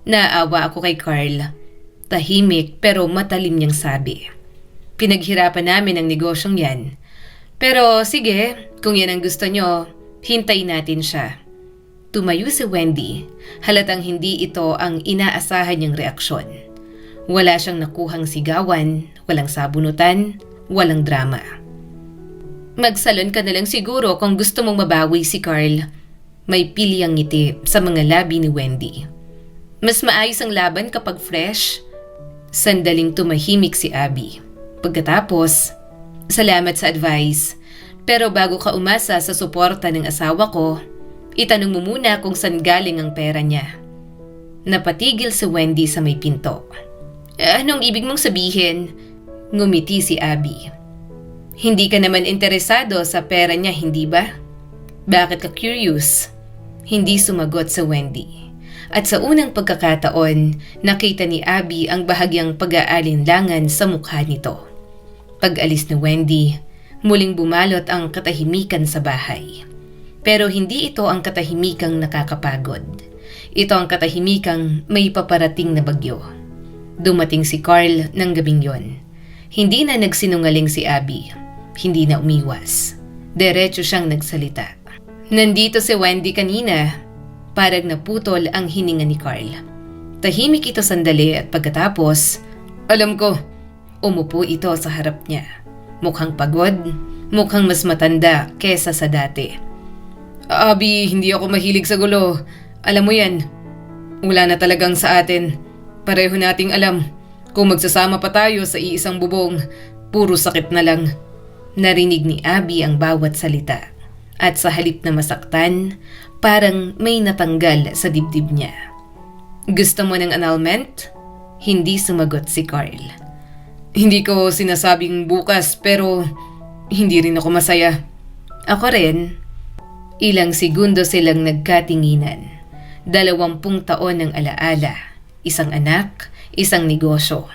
naawa ako kay Carl. Tahimik pero matalim niyang sabi. Pinaghirapan namin ang negosyong yan. Pero sige, kung yan ang gusto niyo, hintayin natin siya. Tumayo si Wendy. Halatang hindi ito ang inaasahan niyang reaksyon. Wala siyang nakuhang sigawan, walang sabunutan, walang drama. Magsalon ka na lang siguro kung gusto mong mabawi si Carl. May piliyang ngiti sa mga labi ni Wendy. Mas maayos ang laban kapag fresh. Sandaling tumahimik si Abby. Pagkatapos, salamat sa advice. Pero bago ka umasa sa suporta ng asawa ko, itanong mo muna kung saan galing ang pera niya. Napatigil si Wendy sa may pinto. Anong ibig mong sabihin? Ngumiti si Abby. Hindi ka naman interesado sa pera niya, hindi ba? Bakit ka curious? Hindi sumagot sa Wendy. At sa unang pagkakataon, nakita ni Abby ang bahagyang pag-aalinlangan sa mukha nito. Pag-alis ni Wendy, muling bumalot ang katahimikan sa bahay. Pero hindi ito ang katahimikang nakakapagod. Ito ang katahimikang may paparating na bagyo. Dumating si Carl ng gabing yon. Hindi na nagsinungaling si Abby. Hindi na umiwas. Diretso siyang nagsalita. Nandito si Wendy kanina. Parang naputol ang hininga ni Carl. Tahimik ito sandali at pagkatapos, alam ko, umupo ito sa harap niya. Mukhang pagod, mukhang mas matanda kesa sa dati. Abby, hindi ako mahilig sa gulo. Alam mo yan, wala na talagang sa atin. Pareho nating alam, kung magsasama pa tayo sa iisang bubong, puro sakit na lang. Narinig ni Abby ang bawat salita. At sa halip na masaktan, parang may natanggal sa dibdib niya. Gusto mo ng annulment? Hindi sumagot si Carl. Hindi ko sinasabing bukas pero hindi rin ako masaya. Ako rin. Ilang segundo silang nagkatinginan. 20 taon ng alaala. Isang anak, isang negosyo.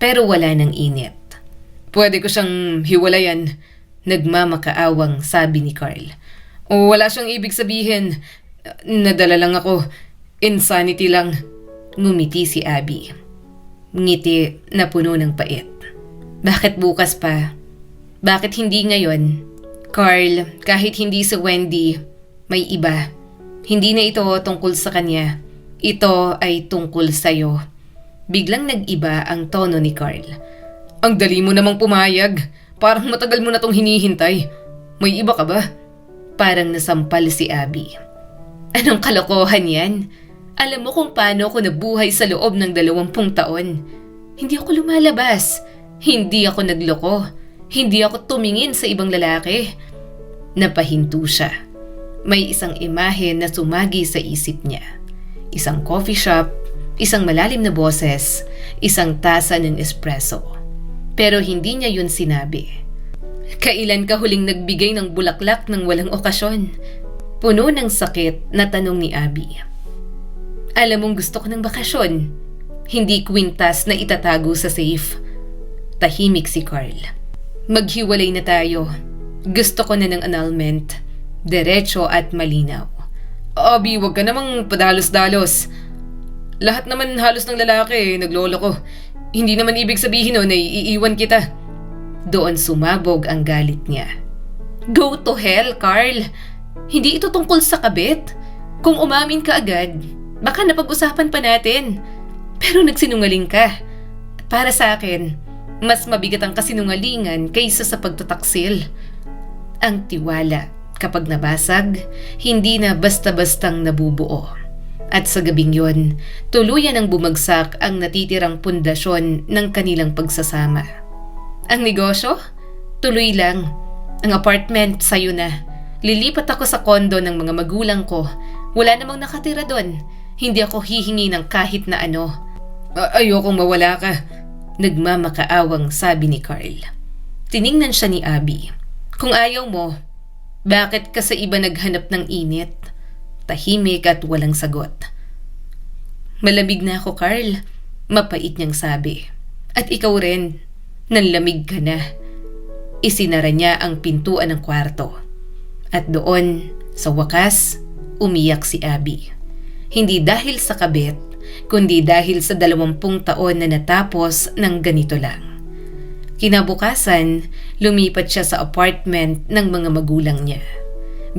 Pero wala ng init. Pwede ko siyang hiwalayan. Nagmamakaawang sabi ni Carl. O wala siyang ibig sabihin. Nadala lang ako. Insanity lang. Ngumiti si Abby. Ngiti na puno ng pait. Bakit bukas pa? Bakit hindi ngayon? Carl, kahit hindi si Wendy, may iba. Hindi na ito tungkol sa kanya. Ito ay tungkol sa'yo. Biglang nag-iba ang tono ni Carl. Ang dali mo namang pumayag. Parang matagal mo na tong hinihintay. May iba ka ba? Parang nasampal si Abby. Anong kalokohan yan? Alam mo kung paano ako nabuhay sa loob ng 20 taon. Hindi ako lumalabas. Hindi ako nagloko. Hindi ako tumingin sa ibang lalaki. Napahinto siya. May isang imahe na sumagi sa isip niya. Isang coffee shop, isang malalim na boses, isang tasa ng espresso. Pero hindi niya yun sinabi. Kailan ka huling nagbigay ng bulaklak ng walang okasyon? Puno ng sakit na tanong ni Abby. Alam mong gusto ko ng bakasyon. Hindi kwintas na itatago sa safe. Tahimik si Carl. Maghiwalay na tayo. Gusto ko na ng annulment. Diretso at malinaw. Abby, wag ka namang padalos-dalos. Lahat naman halos ng lalaki naglolo ko. Hindi naman ibig sabihin nun ay iiwan kita. Doon sumabog ang galit niya. Go to hell, Carl! Hindi ito tungkol sa kabit. Kung umamin ka agad, baka napag-usapan pa natin. Pero nagsinungaling ka. Para sa akin, mas mabigat ang kasinungalingan kaysa sa pagtataksil. Ang tiwala, kapag nabasag, hindi na basta-bastang nabubuo. At sa gabing yon, tuluyan ang bumagsak ang natitirang pundasyon ng kanilang pagsasama. Ang negosyo? Tuloy lang. Ang apartment, sayo na. Lilipat ako sa kondo ng mga magulang ko. Wala namang nakatira doon. Hindi ako hihingi ng kahit na ano. Ayokong mawala ka. Nagmamakaawang sabi ni Carl. Tiningnan siya ni Abby. Kung ayaw mo, bakit ka sa iba naghanap ng init? Tahimik at walang sagot. Malamig na ako, Carl. Mapait niyang sabi. At ikaw rin. Nanlamig ka na. Isinara niya ang pintuan ng kwarto. At doon, sa wakas, umiyak si Abby. Hindi dahil sa kabit, kundi dahil sa 20 taon na natapos ng ganito lang. Kinabukasan, lumipat siya sa apartment ng mga magulang niya.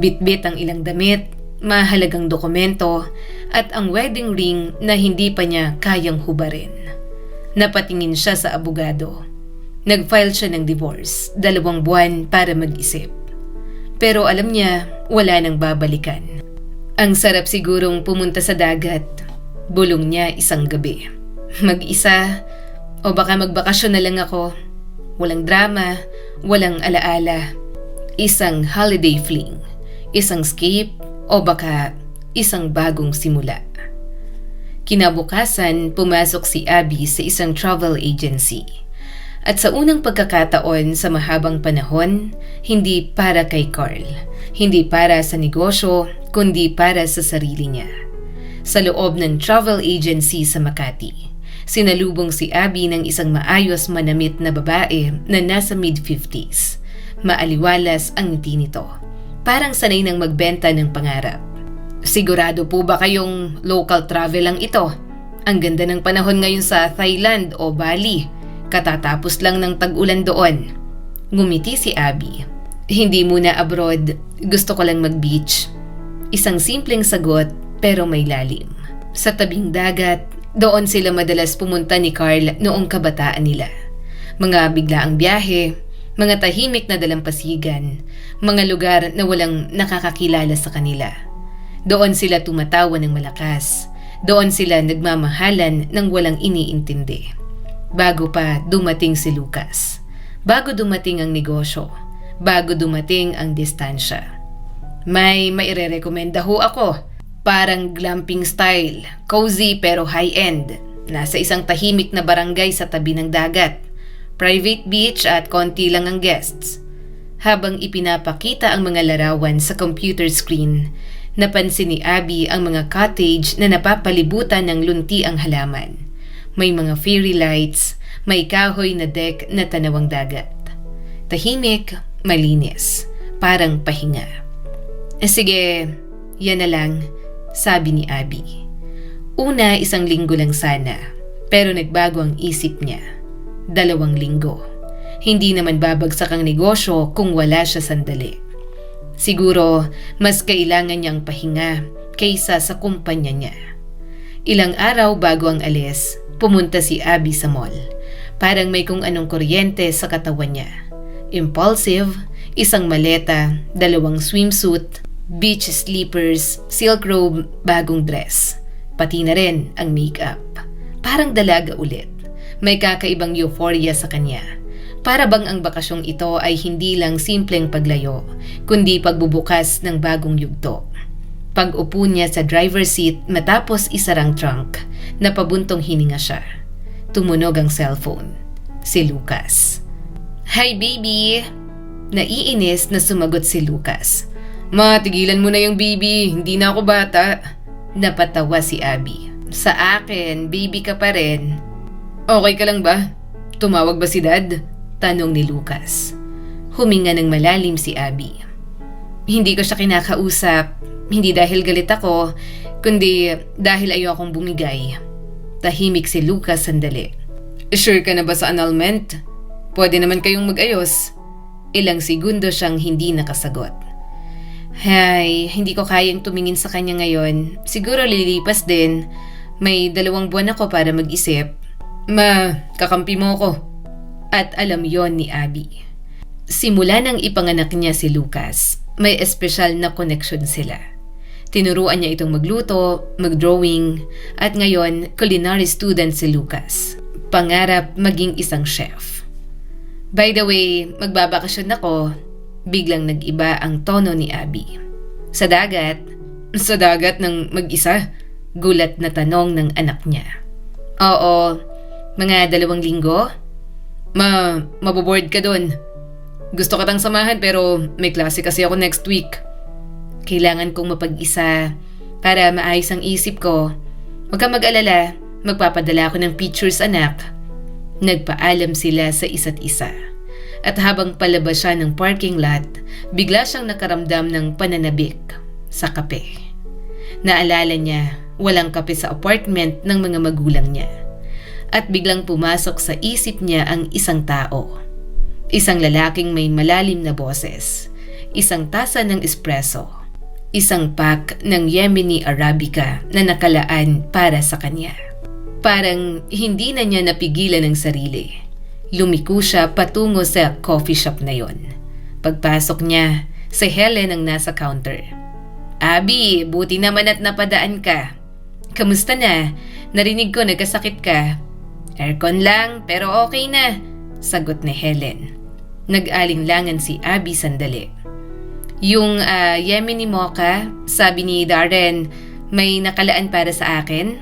Bitbit ang ilang damit, mahalagang dokumento, at ang wedding ring na hindi pa niya kayang hubarin. Napatingin siya sa abogado. Nag-file siya ng divorce, 2 buwan para mag-isip. Pero alam niya, wala nang babalikan. Ang sarap sigurong pumunta sa dagat. Bulong niya isang gabi. Mag-isa, o baka magbakasyon na lang ako. Walang drama, walang alaala. Isang holiday fling, isang escape, o baka isang bagong simula. Kinabukasan, pumasok si Abby sa isang travel agency. At sa unang pagkakataon sa mahabang panahon, hindi para kay Carl, hindi para sa negosyo, kundi para sa sarili niya. Sa loob ng travel agency sa Makati, sinalubong si Abby ng isang maayos manamit na babae na nasa mid-50s. Maaliwalas ang ngiti nito. Parang sanay ng magbenta ng pangarap. Sigurado po ba kayong local travel lang ito? Ang ganda ng panahon ngayon sa Thailand o Bali. Katatapos lang ng tag-ulan doon. Ngumiti si Abby. Hindi muna abroad, gusto ko lang mag-beach. Isang simpleng sagot pero may lalim. Sa tabing dagat, doon sila madalas pumunta ni Carl noong kabataan nila. Mga biglaang biyahe, mga tahimik na dalampasigan, mga lugar na walang nakakakilala sa kanila. Doon sila tumatawa ng malakas. Doon sila nagmamahalan ng walang iniintindi. Bago pa dumating si Lucas. Bago dumating ang negosyo. Bago dumating ang distansya. May maire-rekomenda ho ako. Parang glamping style. Cozy pero high-end. Nasa isang tahimik na barangay sa tabi ng dagat. Private beach at konti lang ang guests. Habang ipinapakita ang mga larawan sa computer screen, napansin ni Abby ang mga cottage na napapalibutan ng lunti ang halaman. May mga fairy lights, may kahoy na deck na tanawang dagat. Tahimik, malinis, parang pahinga. Sige, yan na lang, sabi ni Abby. Una, 1 linggo lang sana, pero nagbago ang isip niya. 2 linggo. Hindi naman babagsak ang negosyo kung wala siya sandali. Siguro, mas kailangan niyang pahinga kaysa sa kumpanya niya. Ilang araw bago ang alis, pumunta si Abby sa mall. Parang may kung anong kuryente sa katawan niya. Impulsive, 1 maleta, 2 swimsuit, beach slippers, silk robe, bagong dress. Pati na rin ang makeup. Parang dalaga ulit. May kakaibang euphoria sa kanya. Para bang ang bakasyong ito ay hindi lang simpleng paglayo, kundi pagbubukas ng bagong yugto. Pag-upo niya sa driver's seat matapos isarang trunk, napabuntong hininga siya. Tumunog ang cellphone. Si Lucas. "Hi baby!" Naiinis na sumagot si Lucas. "Ma, tigilan mo na yung baby, hindi na ako bata." Napatawa si Abby. "Sa akin, baby ka pa rin." "Okay ka lang ba? Tumawag ba si Dad?" Tanong ni Lucas. Huminga ng malalim si Abby. "Hindi ko siya kinakausap, hindi dahil galit ako, kundi dahil ayokong bumigay." Tahimik si Lucas sandali. "Sure ka na ba sa annulment? Pwede naman kayong mag-ayos." Ilang segundo siyang hindi nakasagot. "Hay, hindi ko kayang tumingin sa kanya ngayon. Siguro lilipas din. May 2 buwan ako para mag-isip." "Ma, kakampi mo ko." At alam yon ni Abby. Simula nang ipanganak niya si Lucas, may espesyal na connection sila. Tinuruan niya itong magluto, mag-drawing, at ngayon culinary student si Lucas. Pangarap maging isang chef. "By the way, magbabakasyon ako." Biglang nag-iba ang tono ni Abby. "Sa dagat?" "Sa dagat ng mag-isa?" Gulat na tanong ng anak niya. "Oo, mga 2 linggo?" "Ma, maboboard ka dun. Gusto katang samahan pero may klase kasi ako next week." "Kailangan kong mapag-isa para maayos ang isip ko. Huwag kang mag-alala, magpapadala ako ng pictures, anak." Nagpaalam sila sa isa't isa. At habang palabas siya ng parking lot, bigla siyang nakaramdam ng pananabik sa kape. Naalala niya, walang kape sa apartment ng mga magulang niya. At biglang pumasok sa isip niya ang isang tao. Isang lalaking may malalim na boses. Isang tasa ng espresso. Isang pack ng Yemeni Arabica na nakalaan para sa kanya. Parang hindi na niya napigilan ang sarili. Lumiko siya patungo sa coffee shop na yon. Pagpasok niya, si Helen ang nasa counter. "Abby, buti naman at napadaan ka. Kamusta na? Narinig ko nagkasakit ka." "Aircon lang, pero okay na," sagot ni Helen. Nag-alinlangan si Abby sandali. "Yung Yemeni mocha, sabi ni Darren, may nakalaan para sa akin?"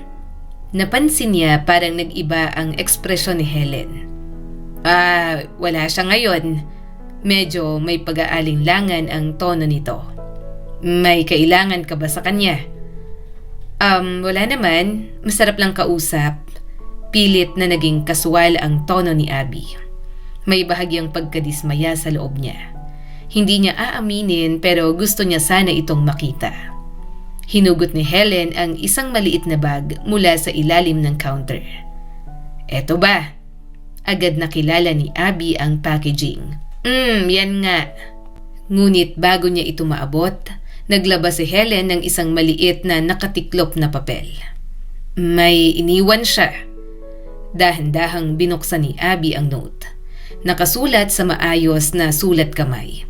Napansin niya parang nag-iba ang ekspresyon ni Helen. Wala siya ngayon. Medyo may pag-aalinlangan ang tono nito. May kailangan ka ba sa kanya? Wala naman. Masarap lang kausap. Pilit na naging kaswal ang tono ni Abby. May bahagyang pagkadismaya sa loob niya. Hindi niya aaminin pero gusto niya sana itong makita. Hinugot ni Helen ang isang maliit na bag mula sa ilalim ng counter. Eto ba? Agad nakilala ni Abby ang packaging. Yan nga. Ngunit bago niya ito maabot, naglabas si Helen ng isang maliit na nakatiklop na papel. May iniwan siya. Dahan-dahang binuksan ni Abby ang note. Nakasulat sa maayos na sulat kamay.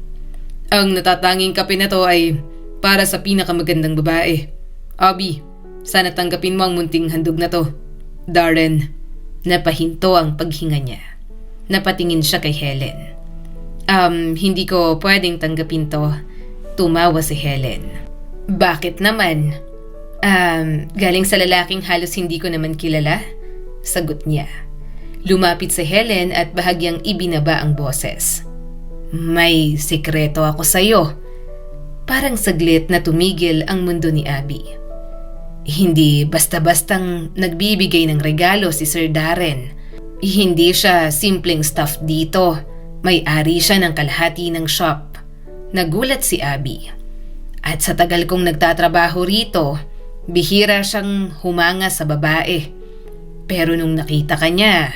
Ang natatanging kape na to ay para sa pinakamagandang babae. Abby, sana tanggapin mo ang munting handog na to. Darren. Napahinto ang paghinga niya. Napatingin siya kay Helen. Hindi ko pwedeng tanggapin to. Tumawa si Helen. Bakit naman? Galing sa lalaking halos hindi ko naman kilala? Sagot niya. Lumapit si Helen at bahagyang ibinaba ang boses. May sekreto ako sa'yo. Parang saglit na tumigil ang mundo ni Abby. Hindi basta-bastang nagbibigay ng regalo si Sir Darren. Hindi siya simpleng staff dito. May-ari siya ng kalahati ng shop. Nagulat si Abby. At sa tagal kong nagtatrabaho rito, bihira siyang humanga sa babae. Pero nung nakita ka niya,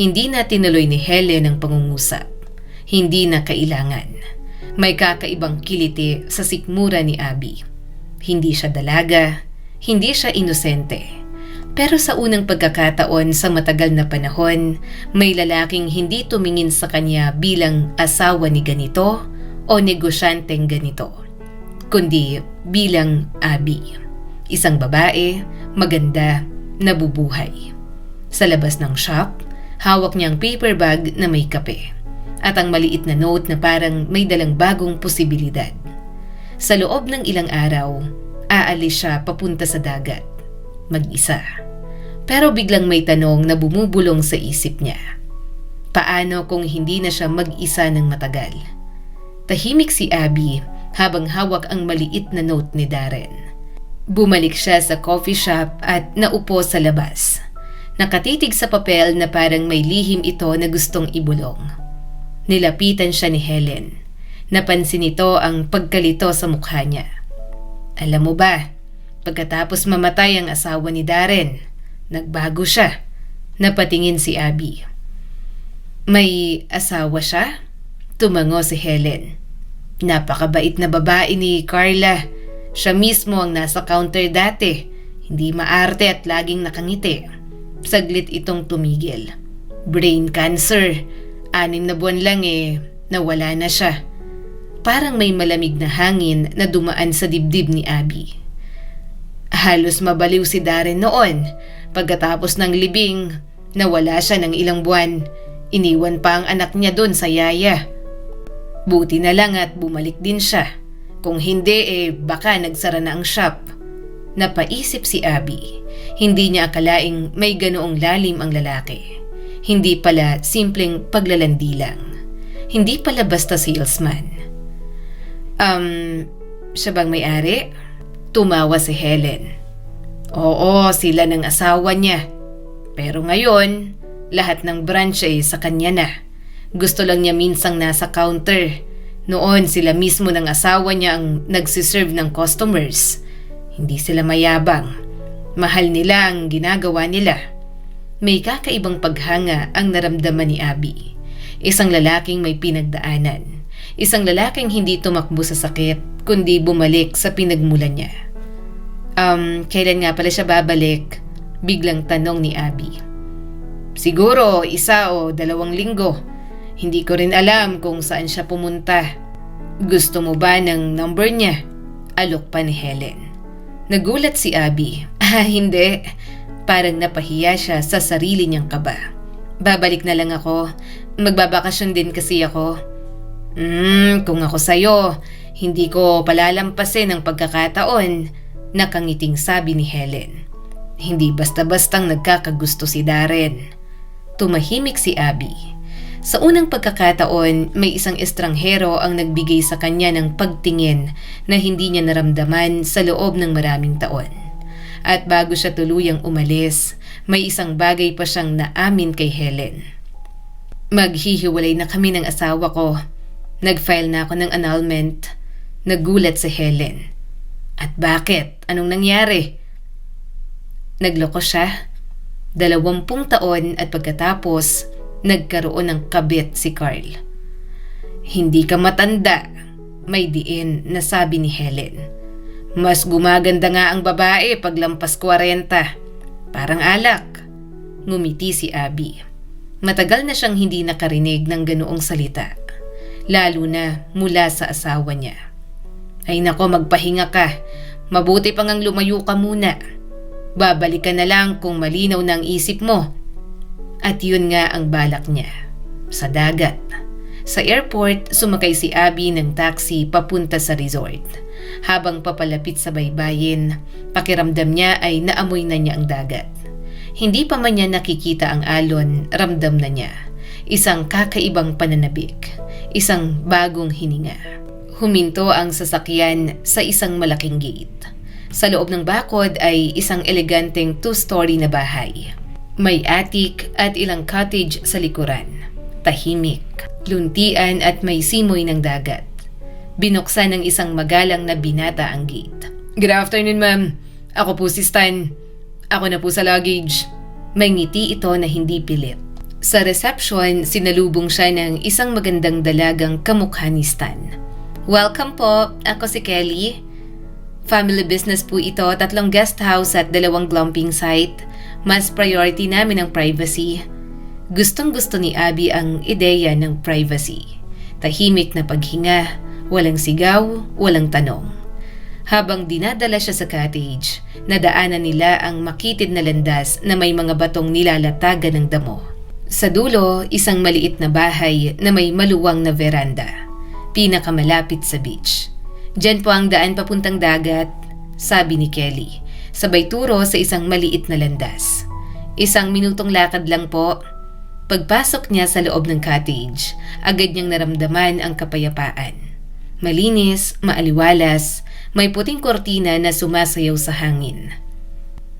hindi na tinuloy ni Helen ang pangungusap. Hindi na kailangan. May kakaibang kiliti sa sikmura ni Abby. Hindi siya dalaga, hindi siya inosente. Pero sa unang pagkakataon sa matagal na panahon, may lalaking hindi tumingin sa kanya bilang asawa ni ganito o negosyanteng ganito, kundi bilang Abby. Isang babae, maganda, nabubuhay. Sa labas ng shop, hawak niya ang paper bag na may kape at ang maliit na note na parang may dalang bagong posibilidad. Sa loob ng ilang araw, aalis siya papunta sa dagat. Mag-isa. Pero biglang may tanong na bumubulong sa isip niya. Paano kung hindi na siya mag-isa ng matagal? Tahimik si Abby habang hawak ang maliit na note ni Darren. Bumalik siya sa coffee shop at naupo sa labas. Nakatitig sa papel na parang may lihim ito na gustong ibulong. Nilapitan siya ni Helen. Napansin nito ang pagkalito sa mukha niya. Alam mo ba, pagkatapos mamatay ang asawa ni Darren, nagbago siya. Napatingin si Abby. May asawa siya? Tumango si Helen. Napakabait na babae ni Carla. Siya mismo ang nasa counter dati. Hindi maarte at laging nakangiti. Saglit itong tumigil. Brain cancer. 6 na buwan lang nawala na siya. Parang may malamig na hangin na dumaan sa dibdib ni Abby. Halos mabaliw si Darren noon. Pagkatapos ng libing, nawala siya ng ilang buwan. Iniwan pa ang anak niya doon sa yaya. Buti na lang at bumalik din siya. Kung hindi baka nagsara na ang shop. Napaisip si Abby. Hindi niya akalaing may ganoong lalim ang lalaki. Hindi pala simpleng paglalandi lang. Hindi pala basta salesman. Siya bang may-ari? Tumawa si Helen. Oo, sila ng asawa niya. Pero ngayon, lahat ng branch sa kanya na. Gusto lang niya minsang nasa counter. Noon sila mismo ng asawa niya ang nagsiserve ng customers. Hindi sila mayabang. Mahal nila ang ginagawa nila. May kakaibang paghanga ang naramdaman ni Abby. Isang lalaking may pinagdaanan. Isang lalaking hindi tumakbo sa sakit, kundi bumalik sa pinagmulan niya. Kailan nga pala siya babalik? Biglang tanong ni Abby. Siguro 1 o 2 linggo. Hindi ko rin alam kung saan siya pumunta. Gusto mo ba ng number niya? Alok pa ni Helen. Nagulat si Abby. Hindi. Parang napahiya siya sa sarili niyang kaba. Babalik na lang ako. Magbabakasyon din kasi ako. Kung ako sa'yo, hindi ko palalampasin ang pagkakataon. Nakangiting sabi ni Helen. Hindi basta-bastang nagkakagusto si Darren. Tumahimik si Abby. Sa unang pagkakataon, may isang estranghero ang nagbigay sa kanya ng pagtingin na hindi niya naramdaman sa loob ng maraming taon. At bago siya tuluyang umalis, may isang bagay pa siyang naamin kay Helen. Maghihiwalay na kami ng asawa ko. Nag-file na ako ng annulment. Nagulat si Helen. At bakit? Anong nangyari? Nagloko siya. 20 taon at pagkatapos, nagkaroon ng kabit si Carl. Hindi ka matanda, may diin na sabi ni Helen. Mas gumaganda nga ang babae pag lampas 40. Parang alak. Ngumiti si Abby. Matagal na siyang hindi nakarinig ng ganoong salita. Lalo na mula sa asawa niya. Ay nako, magpahinga ka. Mabuti pang ang lumayo ka muna. Babalik ka na lang kung malinaw na ang isip mo. At yun nga ang balak niya. Sa dagat. Sa airport, sumakay si Abby ng taxi papunta sa resort. Habang papalapit sa baybayin, pakiramdam niya ay naamoy na niya ang dagat. Hindi pa man niya nakikita ang alon, ramdam na niya. Isang kakaibang pananabik. Isang bagong hininga. Huminto ang sasakyan sa isang malaking gate. Sa loob ng bakod ay isang eleganteng 2-story na bahay. May attic at ilang cottage sa likuran. Tahimik, luntian at may simoy ng dagat. Binuksan ng isang magalang na binata ang gate. Good afternoon, ma'am. Ako po si Stan. Ako na po sa luggage. May ngiti ito na hindi pilit. Sa reception, sinalubong siya ng isang magandang dalagang kamukha ni Stan. Welcome po. Ako si Kelly. Family business po ito, 3 guest house at 2 glamping site. Mas priority namin ang privacy. Gustong-gusto ni Abby ang ideya ng privacy. Tahimik na paghinga, walang sigaw, walang tanong. Habang dinadala siya sa cottage, nadaanan nila ang makitid na landas na may mga batong nilalatagan ng damo. Sa dulo, isang maliit na bahay na may maluwang na veranda. Pinakamalapit sa beach. Diyan po ang daan papuntang dagat, sabi ni Kelly, sabay turo sa isang maliit na landas. 1 minutong lakad lang po. Pagpasok niya sa loob ng cottage, agad niyang naramdaman ang kapayapaan. Malinis, maaliwalas, may puting kortina na sumasayaw sa hangin.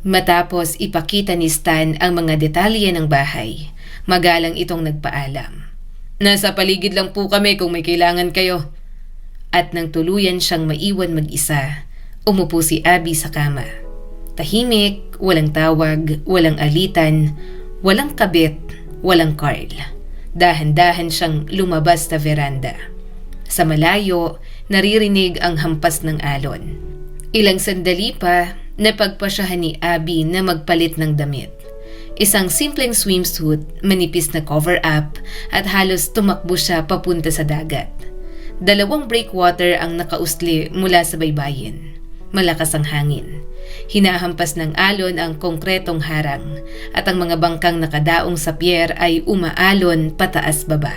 Matapos ipakita ni Stan ang mga detalye ng bahay, magalang itong nagpaalam. Nasa paligid lang po kami kung may kailangan kayo. At nang tuluyan siyang maiwan mag-isa, umupo si Abby sa kama. Tahimik, walang tawag, walang alitan, walang kabit, walang Carl. Dahan-dahan siyang lumabas sa veranda. Sa malayo, naririnig ang hampas ng alon. Ilang sandali pa, napagpasyahan ni Abby na magpalit ng damit. Isang simpleng swimsuit, manipis na cover-up at halos tumakbo siya papunta sa dagat. 2 breakwater ang nakausli mula sa baybayin. Malakas ang hangin. Hinahampas ng alon ang konkretong harang at ang mga bangkang nakadaong sa pier ay umaalon pataas baba.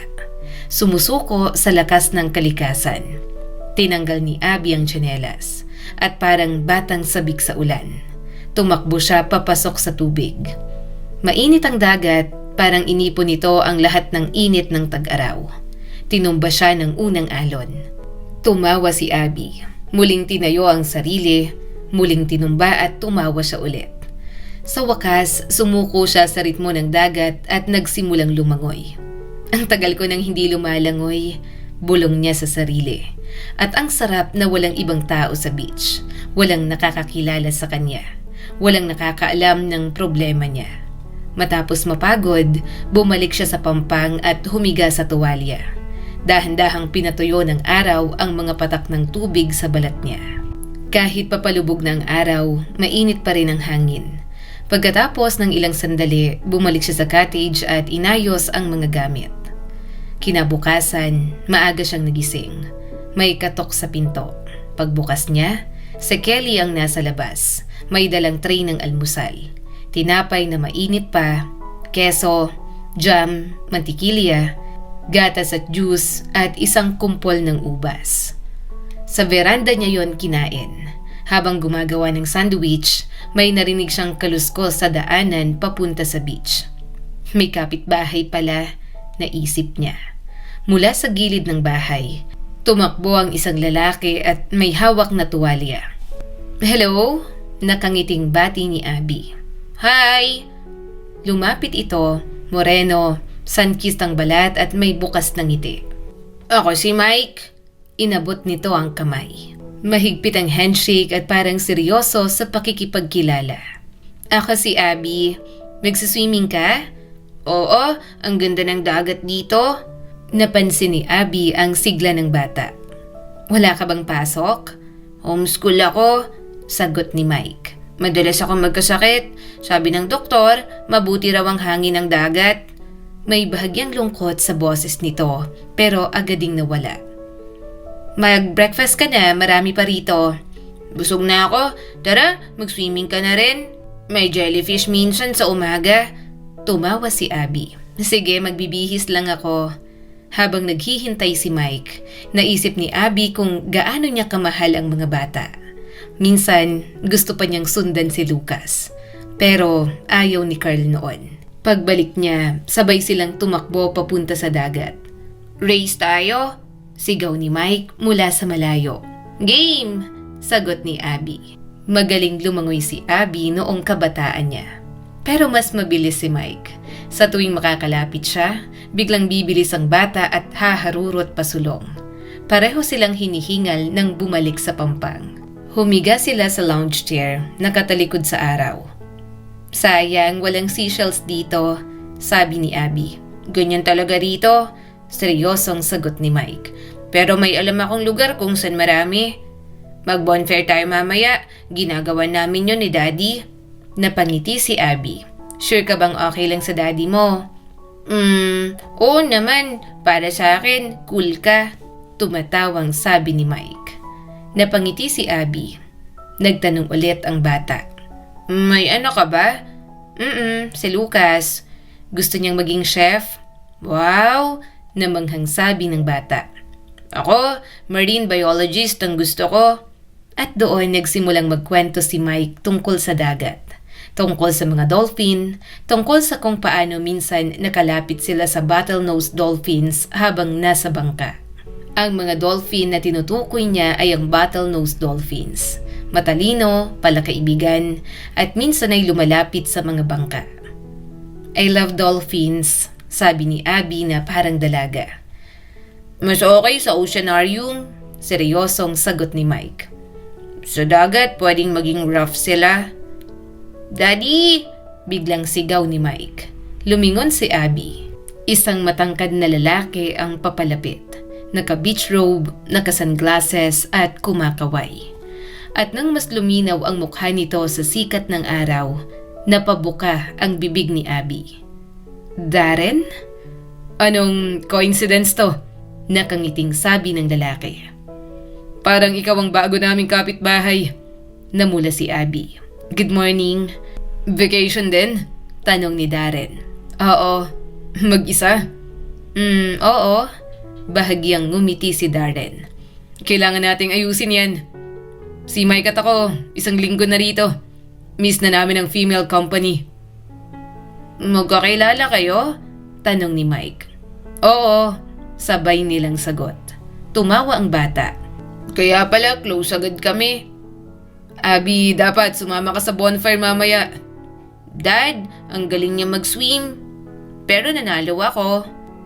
Sumusuko sa lakas ng kalikasan. Tinanggal ni Abby ang tsinelas at parang batang sabik sa ulan. Tumakbo siya papasok sa tubig. Mainit ang dagat, parang inipon nito ang lahat ng init ng tag-araw. Tinumba siya ng unang alon. Tumawa si Abby. Muling tinayo ang sarili, muling tinumba at tumawa siya ulit. Sa wakas, sumuko siya sa ritmo ng dagat at nagsimulang lumangoy. Ang tagal ko nang hindi lumalangoy, bulong niya sa sarili. At ang sarap na walang ibang tao sa beach. Walang nakakakilala sa kanya. Walang nakakaalam ng problema niya. Matapos mapagod, bumalik siya sa pampang at humiga sa tuwalya. Dahan-dahang pinatuyo ng araw ang mga patak ng tubig sa balat niya. Kahit papalubog na ang araw, mainit pa rin ang hangin. Pagkatapos ng ilang sandali, bumalik siya sa cottage at inayos ang mga gamit. Kinabukasan, maaga siyang nagising. May katok sa pinto. Pagbukas niya, si Kelly ang nasa labas. May dalang tray ng almusal. Tinapay na mainit pa, keso, jam, mantikilya, gatas at juice at isang kumpol ng ubas. Sa veranda niya yon kinain. Habang gumagawa ng sandwich, may narinig siyang kaluskos sa daanan papunta sa beach. May kapitbahay pala, naisip niya. Mula sa gilid ng bahay, tumakbo ang isang lalaki at may hawak na tuwalya. "Hello?" Nakangiting bati ni Abby. "Hi!" Lumapit ito, moreno, sun-kissed ang balat at may bukas na ngiti. "Ako si Mike." Inabot nito ang kamay. Mahigpit ang handshake at parang seryoso sa pakikipagkilala. "Ako si Abby. Magsiswimming ka?" "Oo, ang ganda ng dagat dito." Napansin ni Abby ang sigla ng bata. "Wala ka bang pasok?" "Homeschool ako," sagot ni Mike. "Madalas ako magkasakit. Sabi ng doktor, mabuti raw ang hangin ng dagat." May bahagyang lungkot sa boses nito, pero agad ding nawala. "Mag-breakfast ka na, marami pa rito." "Busog na ako. Tara, mag-swimming ka na rin. May jellyfish minsan sa umaga." Tumawa si Abby. "Sige, magbibihis lang ako." Habang naghihintay si Mike, naisip ni Abby kung gaano niya kamahal ang mga bata. Minsan, gusto pa niyang sundan si Lucas. Pero ayaw ni Carl noon. Pagbalik niya, sabay silang tumakbo papunta sa dagat. "Race tayo?" Sigaw ni Mike mula sa malayo. "Game!" Sagot ni Abby. Magaling lumangoy si Abby noong kabataan niya. Pero mas mabilis si Mike. Sa tuwing makakalapit siya, biglang bibilis ang bata at haharurot pasulong. Pareho silang hinihingal nang bumalik sa pampang. Humiga sila sa lounge chair, nakatalikod sa araw. "Sayang, walang seashells dito," sabi ni Abby. "Ganyan talaga rito," seryosong sagot ni Mike. "Pero may alam akong lugar kung saan marami." "Mag-bonfire tayo mamaya, ginagawa namin yun ni Daddy." Napangiti si Abby. "Sure ka bang okay lang sa daddy mo?" Oo naman, para sa akin, cool ka." Tumatawang sabi ni Mike. Napangiti si Abby. Nagtanong ulit ang bata. "May anak ka ba?" Si Lucas. Gusto niyang maging chef." "Wow!" Namanghang sabi ng bata. "Ako, marine biologist ang gusto ko." At doon nagsimulang magkwento si Mike tungkol sa dagat. Tungkol sa mga dolphin, tungkol sa kung paano minsan nakalapit sila sa bottlenose dolphins habang nasa bangka. Ang mga dolphin na tinutukoy niya ay ang bottlenose dolphins. Matalino, palakaibigan, at minsan ay lumalapit sa mga bangka. "I love dolphins," sabi ni Abby na parang dalaga. "Mas okay sa oceanarium," seryosong sagot ni Mike. "Sa dagat pwedeng maging rough sila." "Daddy!" Biglang sigaw ni Mike. Lumingon si Abby. Isang matangkad na lalaki ang papalapit. Naka-beach robe, naka-sunglasses at kumakaway. At nang mas luminaw ang mukha nito sa sikat ng araw, napabuka ang bibig ni Abby. "Darren? Anong coincidence to?" Nakangiting sabi ng lalaki. "Parang ikaw ang bago naming kapitbahay." Namula si Abby. "Good morning." "Vacation din?" Tanong ni Darren. "Oo." "Mag-isa?" Oo." Bahagyang ngumiti si Darren. "Kailangan nating ayusin yan. Si Mike at ako, isang linggo na rito. Miss na namin ang female company." "Magkakilala kayo?" Tanong ni Mike. "Oo." Sabay nilang sagot. Tumawa ang bata. "Kaya pala close agad kami." "Abby, dapat sumama ka sa bonfire mamaya." "Dad, ang galing niya mag-swim." "Pero nanalo ako."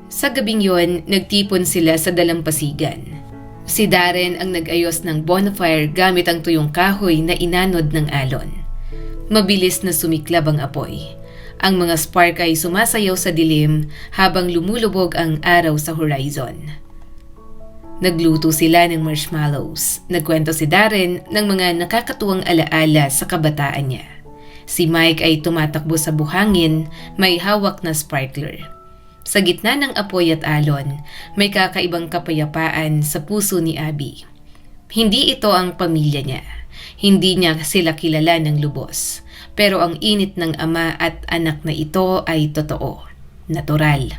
Sa gabing yon, nagtipon sila sa dalampasigan. Si Darren ang nag-ayos ng bonfire gamit ang tuyong kahoy na inanod ng alon. Mabilis na sumiklab ang apoy. Ang mga spark ay sumasayaw sa dilim habang lumulubog ang araw sa horizon. Nagluto sila ng marshmallows. Nagkwento si Darren ng mga nakakatuwang alaala sa kabataan niya. Si Mike ay tumatakbo sa buhangin, may hawak na sparkler. Sa gitna ng apoy at alon, may kakaibang kapayapaan sa puso ni Abby. Hindi ito ang pamilya niya. Hindi niya sila kilala ng lubos. Pero ang init ng ama at anak na ito ay totoo. Natural.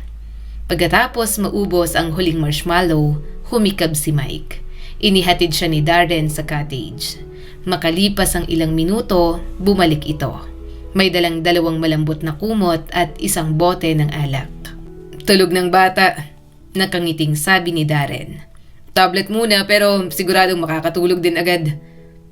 Pagkatapos maubos ang huling marshmallow, humikab si Mike. Inihatid siya ni Darren sa cottage. Makalipas ang ilang minuto, bumalik ito. May dalang 2 malambot na kumot at isang bote ng alak. Tulog ng bata, nakangiting sabi ni Darren. Tablet muna pero siguradong makakatulog din agad.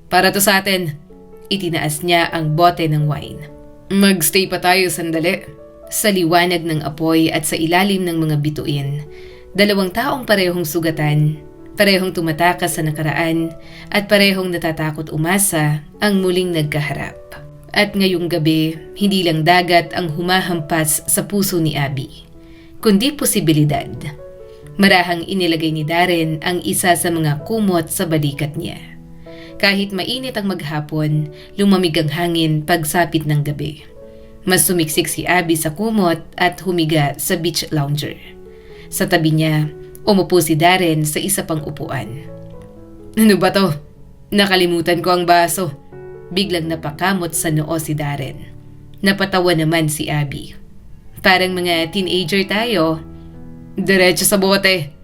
Para to sa atin. Itinaas niya ang bote ng wine. Magstay pa tayo sandali. Sa liwanag ng apoy at sa ilalim ng mga bituin, 2 taong parehong sugatan, parehong tumatakas sa nakaraan at parehong natatakot umasa ang muling nagkaharap. At ngayong gabi, hindi lang dagat ang humahampas sa puso ni Abby, kundi posibilidad. Marahang inilagay ni Darren ang isa sa mga kumot sa balikat niya. Kahit mainit ang maghapon, lumamig ang hangin pagsapit ng gabi. Mas sumiksik si Abby sa kumot at humiga sa beach lounger. Sa tabi niya, umupo si Darren sa isa pang upuan. Ano ba to? Nakalimutan ko ang baso. Biglang napakamot sa noo si Darren. Napatawa naman si Abby. Parang mga teenager tayo. Diretso sa bote.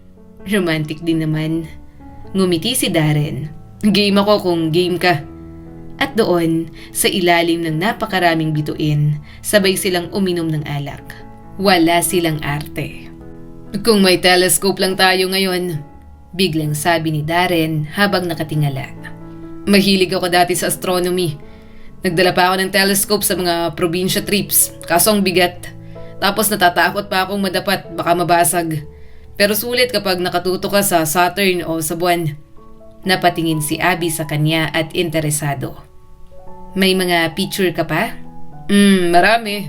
Romantic din naman. Ngumiti si Darren. Game ako kung game ka. At doon, sa ilalim ng napakaraming bituin, sabay silang uminom ng alak. Wala silang arte. Kung may telescope lang tayo ngayon, biglang sabi ni Darren habang nakatingala. Mahilig ako dati sa astronomy. Nagdala pa ako ng telescope sa mga probinsya trips, kaso ang bigat. Tapos natatakot pa akong madapat, baka mabasag. Pero sulit kapag nakatuto ka sa Saturn o sa buwan. Napatingin si Abby sa kanya at interesado. May mga picture ka pa? Marami.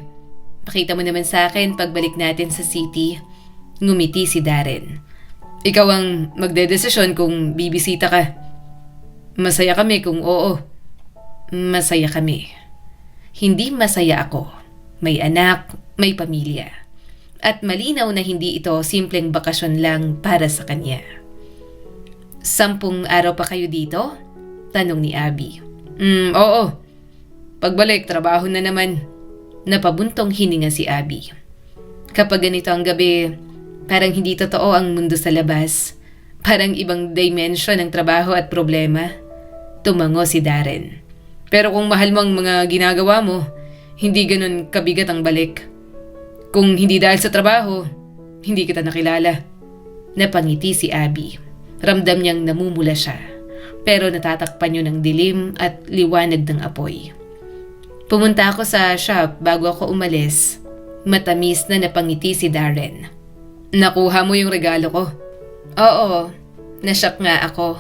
Pakita mo naman sa akin pagbalik natin sa city. Ngumiti si Darren. Ikaw ang magdedesisyon kung bibisita ka. Masaya kami kung oo. Masaya kami. Hindi masaya ako. May anak, may pamilya. At malinaw na hindi ito simpleng bakasyon lang para sa kanya. 10 araw pa kayo dito? Tanong ni Abby. Oo. Pagbalik, trabaho na naman. Napabuntong hininga si Abby. Kapag ganito ang gabi, parang hindi totoo ang mundo sa labas. Parang ibang dimension ng trabaho at problema. Tumango si Darren. Pero kung mahal mo ang mga ginagawa mo, hindi ganun kabigat ang balik. Kung hindi dahil sa trabaho, hindi kita nakilala. Napangiti si Abby. Ramdam niyang namumula siya, pero natatakpan niyo ng dilim at liwanag ng apoy. Pumunta ako sa shop bago ako umalis. Matamis na napangiti si Darren. Nakuha mo yung regalo ko? Oo, nashock nga ako.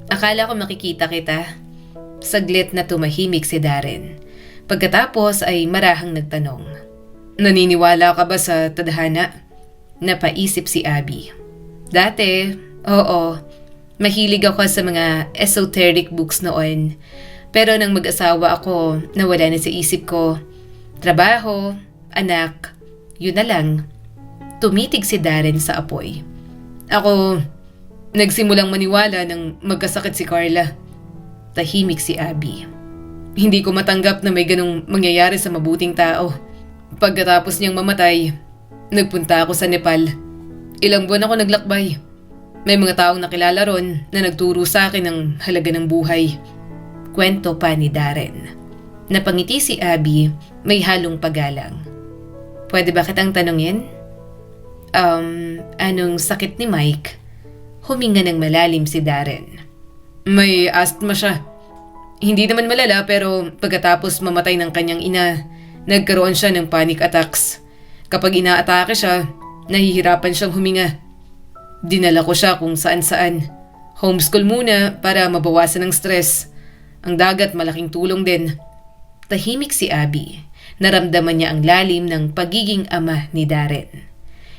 Akala ko makikita kita. Saglit na tumahimik si Darren. Pagkatapos ay marahang nagtanong. Naniniwala ka ba sa tadhana? Napaisip si Abby. Dati, oo, mahilig ako sa mga esoteric books noon. Pero nang mag-asawa ako, nawala na sa isip ko. Trabaho, anak, yun na lang. Tumitig si Darren sa apoy. Ako, nagsimulang maniwala nang magkasakit si Carla. Tahimik si Abby. Hindi ko matanggap na may ganong mangyayari sa mabuting tao. Pagkatapos niyang mamatay, nagpunta ako sa Nepal. Ilang buwan ako naglakbay. May mga taong nakilala ron na nagturo sa akin ng halaga ng buhay. Kwento pa ni Darren. Napangiti si Abby, may halong paggalang. Pwede ba kitang tanungin? Anong sakit ni Mike? Huminga ng malalim si Darren. May asthma siya. Hindi naman malala pero pagkatapos mamatay ng kanyang ina, nagkaroon siya ng panic attacks. Kapag inaatake siya, nahihirapan siyang huminga. Dinala ko siya kung saan-saan. Homeschool muna para mabawasan ng stress. Ang dagat malaking tulong din. Tahimik si Abby. Naramdaman niya ang lalim ng pagiging ama ni Darren.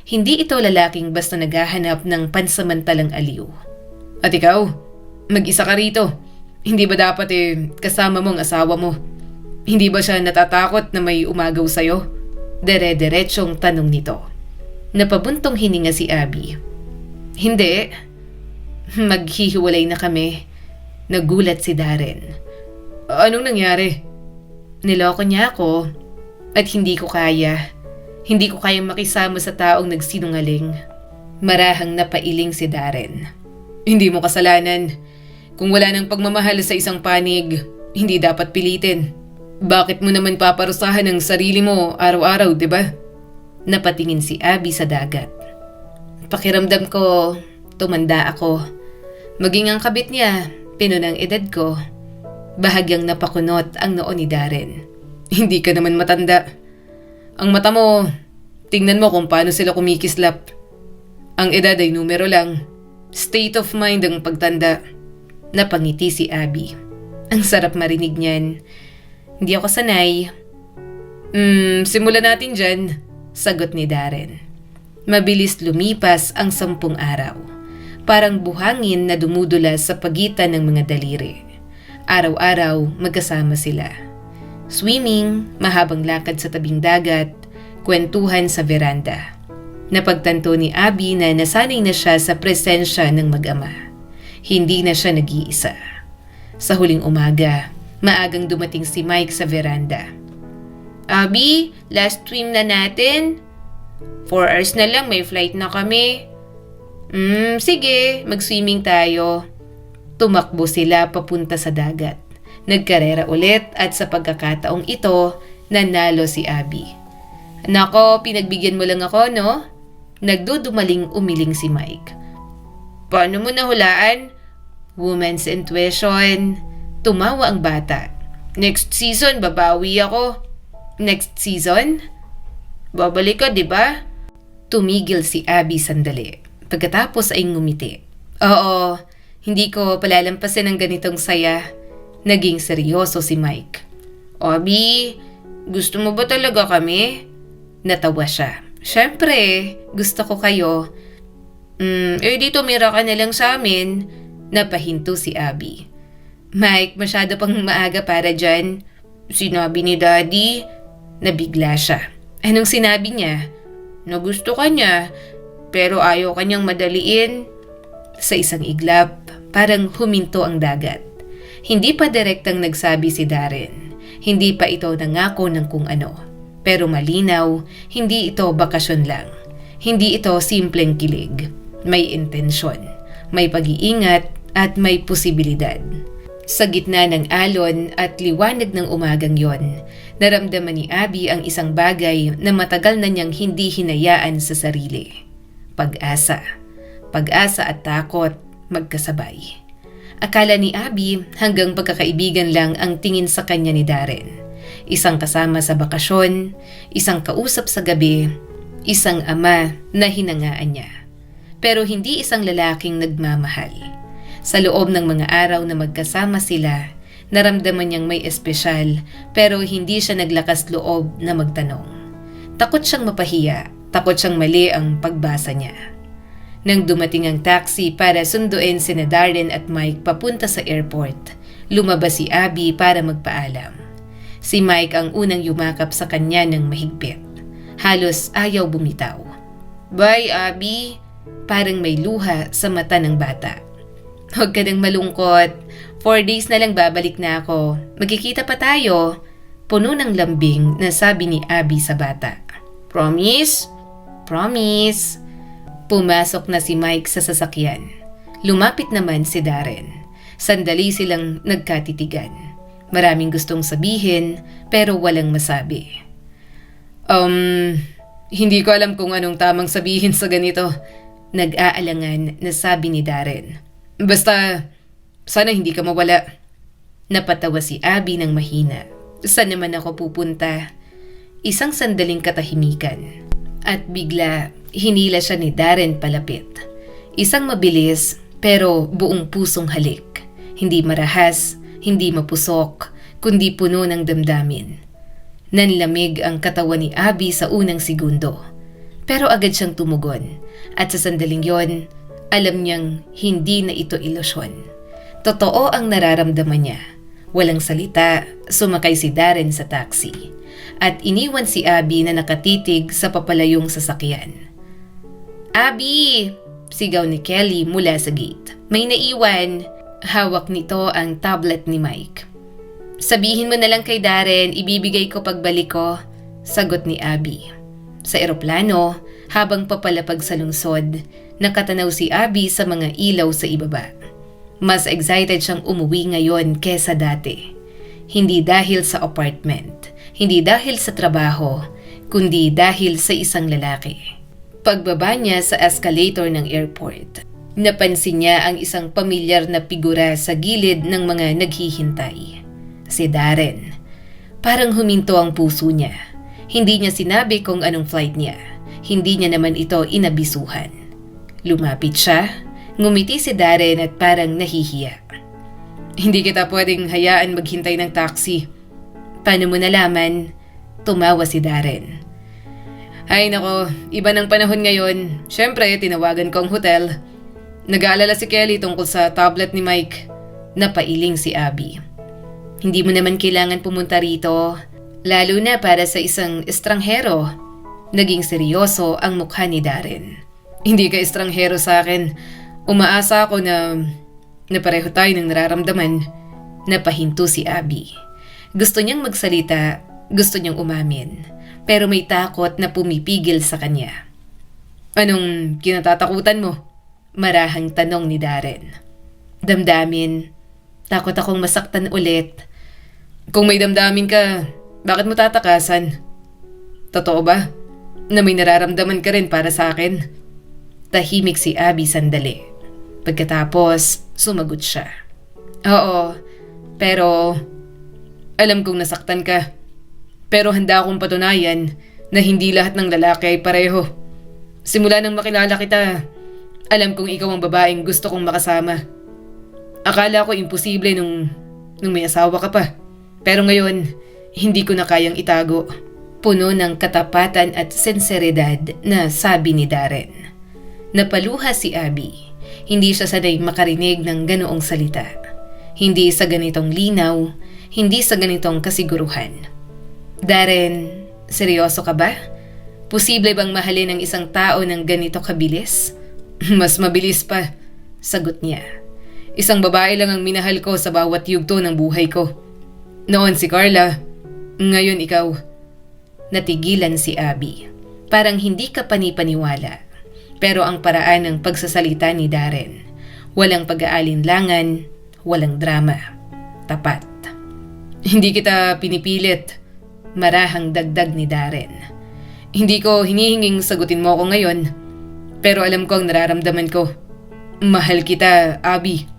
Hindi ito lalaking basta naghahanap ng pansamantalang aliw. At ikaw, mag-isa ka rito. Hindi ba dapat kasama mo ang asawa mo? Hindi ba siya natatakot na may umagaw sa'yo? Dere-derechong tanong nito. Napabuntong hininga si Abby. Hindi. Maghihiwalay na kami. Nagulat si Darren. Anong nangyari? Niloko niya ako at hindi ko kaya. Hindi ko kayang makisama sa taong nagsinungaling. Marahang napailing si Darren. Hindi mo kasalanan. Kung wala nang pagmamahal sa isang panig, hindi dapat pilitin. Bakit mo naman paparusahan ang sarili mo araw-araw, di ba? Napatingin si Abby sa dagat. Pakiramdam ko, tumanda ako. Maging ang kabit niya, pinunang edad ko. Bahagyang napakunot ang noo ni Darren. Hindi ka naman matanda. Ang mata mo, tingnan mo kung paano sila kumikislap. Ang edad ay numero lang. State of mind ang pagtanda. Napangiti si Abby. Ang sarap marinig niyan. Hindi ako sanay. Simulan natin dyan, sagot ni Darren. Mabilis lumipas ang 10 araw. Parang buhangin na dumudulas sa pagitan ng mga daliri. Araw-araw magkasama sila. Swimming, mahabang lakad sa tabing dagat, kwentuhan sa veranda. Napagtanto ni Abby na nasanay na siya sa presensya ng mag-ama. Hindi na siya nag-iisa. Sa huling umaga, maagang dumating si Mike sa veranda. Abby, last swim na natin. 4 hours na lang, may flight na kami. Sige, mag-swimming tayo. Tumakbo sila papunta sa dagat. Nagkarera ulit at sa pagkakataong ito, nanalo si Abby. Nako, pinagbigyan mo lang ako, no? Nagdudumaling umiling si Mike. Paano mo nahulaan? Woman's intuition. Tumawa ang bata. Next season, babawi ako. Next season? Babalik ka, di ba? Tumigil si Abby sandali. Pagkatapos ay ngumiti. Oo, hindi ko palalampasin ang ganitong saya. Naging seryoso si Mike. Abby, gusto mo ba talaga kami? Natawa siya. Siyempre, gusto ko kayo. Di tumira ka na lang sa amin. Napahinto si Abby. Mike, masyado pang maaga para dyan. Sinabi ni Daddy. Nabigla siya. Anong sinabi niya? Na gusto ka niya, pero ayaw kanyang madaliin. Sa isang iglap, parang huminto ang dagat. Hindi pa direktang nagsabi si Darren. Hindi pa ito nangako ng kung ano. Pero malinaw, hindi ito bakasyon lang. Hindi ito simpleng kilig. May intensyon, may pag-iingat at may posibilidad. Sa gitna ng alon at liwanag ng umagang yon, naramdaman ni Abby ang isang bagay na matagal na niyang hindi hinayaan sa sarili. Pag-asa. Pag-asa at takot magkasabay. Akala ni Abby hanggang pagkakaibigan lang ang tingin sa kanya ni Darren. Isang kasama sa bakasyon, isang kausap sa gabi, isang ama na hinangaan niya. Pero hindi isang lalaking nagmamahal. Sa loob ng mga araw na magkasama sila, naramdaman niyang may espesyal pero hindi siya naglakas loob na magtanong. Takot siyang mapahiya, takot siyang mali ang pagbasa niya. Nang dumating ang taxi para sunduin sina Darren at Mike papunta sa airport, lumabas si Abby para magpaalam. Si Mike ang unang yumakap sa kanya ng mahigpit. Halos ayaw bumitaw. Bye, Abby. Parang may luha sa mata ng bata. Huwag ka nang malungkot. 4 days na lang babalik na ako. Magkikita pa tayo. Puno ng lambing na sabi ni Abby sa bata. Promise? Promise. Pumasok na si Mike sa sasakyan. Lumapit naman si Darren. Sandali silang nagkatitigan. Maraming gustong sabihin pero walang masabi. Hindi ko alam kung anong tamang sabihin sa ganito. Nag-aalangan na sabi ni Darren. Basta, sana hindi ka mawala. Napatawa si Abby ng mahina. Saan naman ako pupunta? Isang sandaling katahimikan. At bigla, hinila siya ni Darren palapit. Isang mabilis pero buong pusong halik. Hindi marahas, hindi mapusok, kundi puno ng damdamin. Nanlamig ang katawan ni Abby sa unang segundo. Pero agad siyang tumugon. At sa sandaling yon, alam niyang hindi na ito ilusyon. Totoo ang nararamdaman niya. Walang salita, sumakay si Darren sa taxi. At iniwan si Abby na nakatitig sa papalayong sasakyan. Abby! Sigaw ni Kelly mula sa gate. May naiwan. Hawak nito ang tablet ni Mike. Sabihin mo na lang kay Darren, ibibigay ko pagbalik ko. Sagot ni Abby. Sa eroplano, habang papalapag sa lungsod, nakatanaw si Abby sa mga ilaw sa ibaba. Mas excited siyang umuwi ngayon kesa dati. Hindi dahil sa apartment, hindi dahil sa trabaho, kundi dahil sa isang lalaki. Pagbaba niya sa escalator ng airport, napansin niya ang isang pamilyar na figura sa gilid ng mga naghihintay. Si Darren. Parang huminto ang puso niya. Hindi niya sinabi kung anong flight niya. Hindi niya naman ito inabisuhan. Lumapit siya, ngumiti si Darren at parang nahihiya. Hindi kita pwedeng hayaan maghintay ng taxi. Paano mo nalaman? Tumawa si Darren. Ay nako, iba ng panahon ngayon. Siyempre, tinawagan ko ang hotel. Nag-aalala si Kelly tungkol sa tablet ni Mike. Napailing si Abby. Hindi mo naman kailangan pumunta rito, lalo na para sa isang estranghero. Naging seryoso ang mukha ni Darren. Hindi ka estranghero sa akin. Umaasa ako na pareho tayo ng nararamdaman. Napahinto si Abby. Gusto niyang magsalita, gusto niyang umamin, pero may takot na pumipigil sa kanya. Anong kinatatakutan mo? Marahang tanong ni Darren. Damdamin. Takot akong masaktan ulit. Kung may damdamin ka, bakit mo tatakasan? Totoo ba na may nararamdaman ka rin para sa akin? Tahimik si Abby sandali. Pagkatapos, sumagot siya. Oo, pero alam kong nasaktan ka. Pero handa akong patunayan na hindi lahat ng lalaki ay pareho. Simula nang makilala kita, alam kong ikaw ang babaeng gusto kong makasama. Akala ko imposible nung may asawa ka pa. Pero ngayon, hindi ko na kayang itago. Puno ng katapatan at senseridad na sabi ni Darren. Napaluha si Abby. Hindi siya sanay makarinig ng ganoong salita. Hindi sa ganitong linaw, hindi sa ganitong kasiguruhan. Darren, seryoso ka ba? Posible bang mahalin ang isang tao ng ganito kabilis? Mas mabilis pa, sagot niya. Isang babae lang ang minahal ko sa bawat yugto ng buhay ko. Noon si Carla, ngayon ikaw. Natigilan si Abby. Parang hindi ka panipaniwala. Pero ang paraan ng pagsasalita ni Darren, walang pag-aalinlangan, walang drama. Tapat. Hindi kita pinipilit. Marahang dagdag ni Darren. Hindi ko hinihinging sagutin mo ako ngayon. Pero alam ko ang nararamdaman ko. Mahal kita, Abby.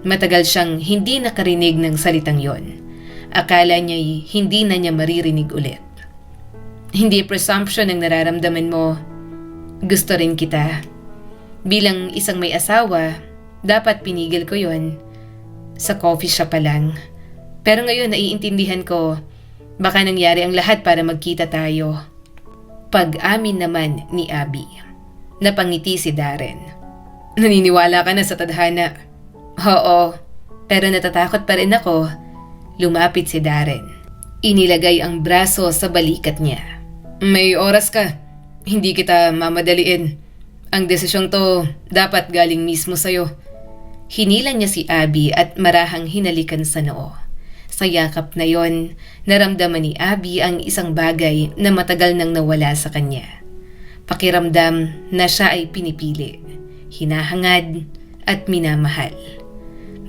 Matagal siyang hindi nakarinig ng salitang yon. Akala niya'y hindi na niya maririnig ulit. Hindi presumption ang nararamdaman mo. Gusto rin kita. Bilang isang may asawa, dapat pinigil ko yon. Sa coffee shop pa lang. Pero ngayon naiintindihan ko, baka nangyari ang lahat para magkita tayo. Pag-amin naman ni Abby. Napangiti si Darren. Naniniwala ka na sa tadhana? Oo, pero natatakot pa rin ako. Lumapit si Darren. Inilagay ang braso sa balikat niya. May oras ka. Hindi kita mamadaliin. Ang desisyong to dapat galing mismo sa'yo. Hinila niya si Abby at marahang hinalikan sa noo. Sa yakap na yon, naramdaman ni Abby ang isang bagay na matagal nang nawala sa kanya. Pakiramdam na siya ay pinipili, hinahangad at minamahal.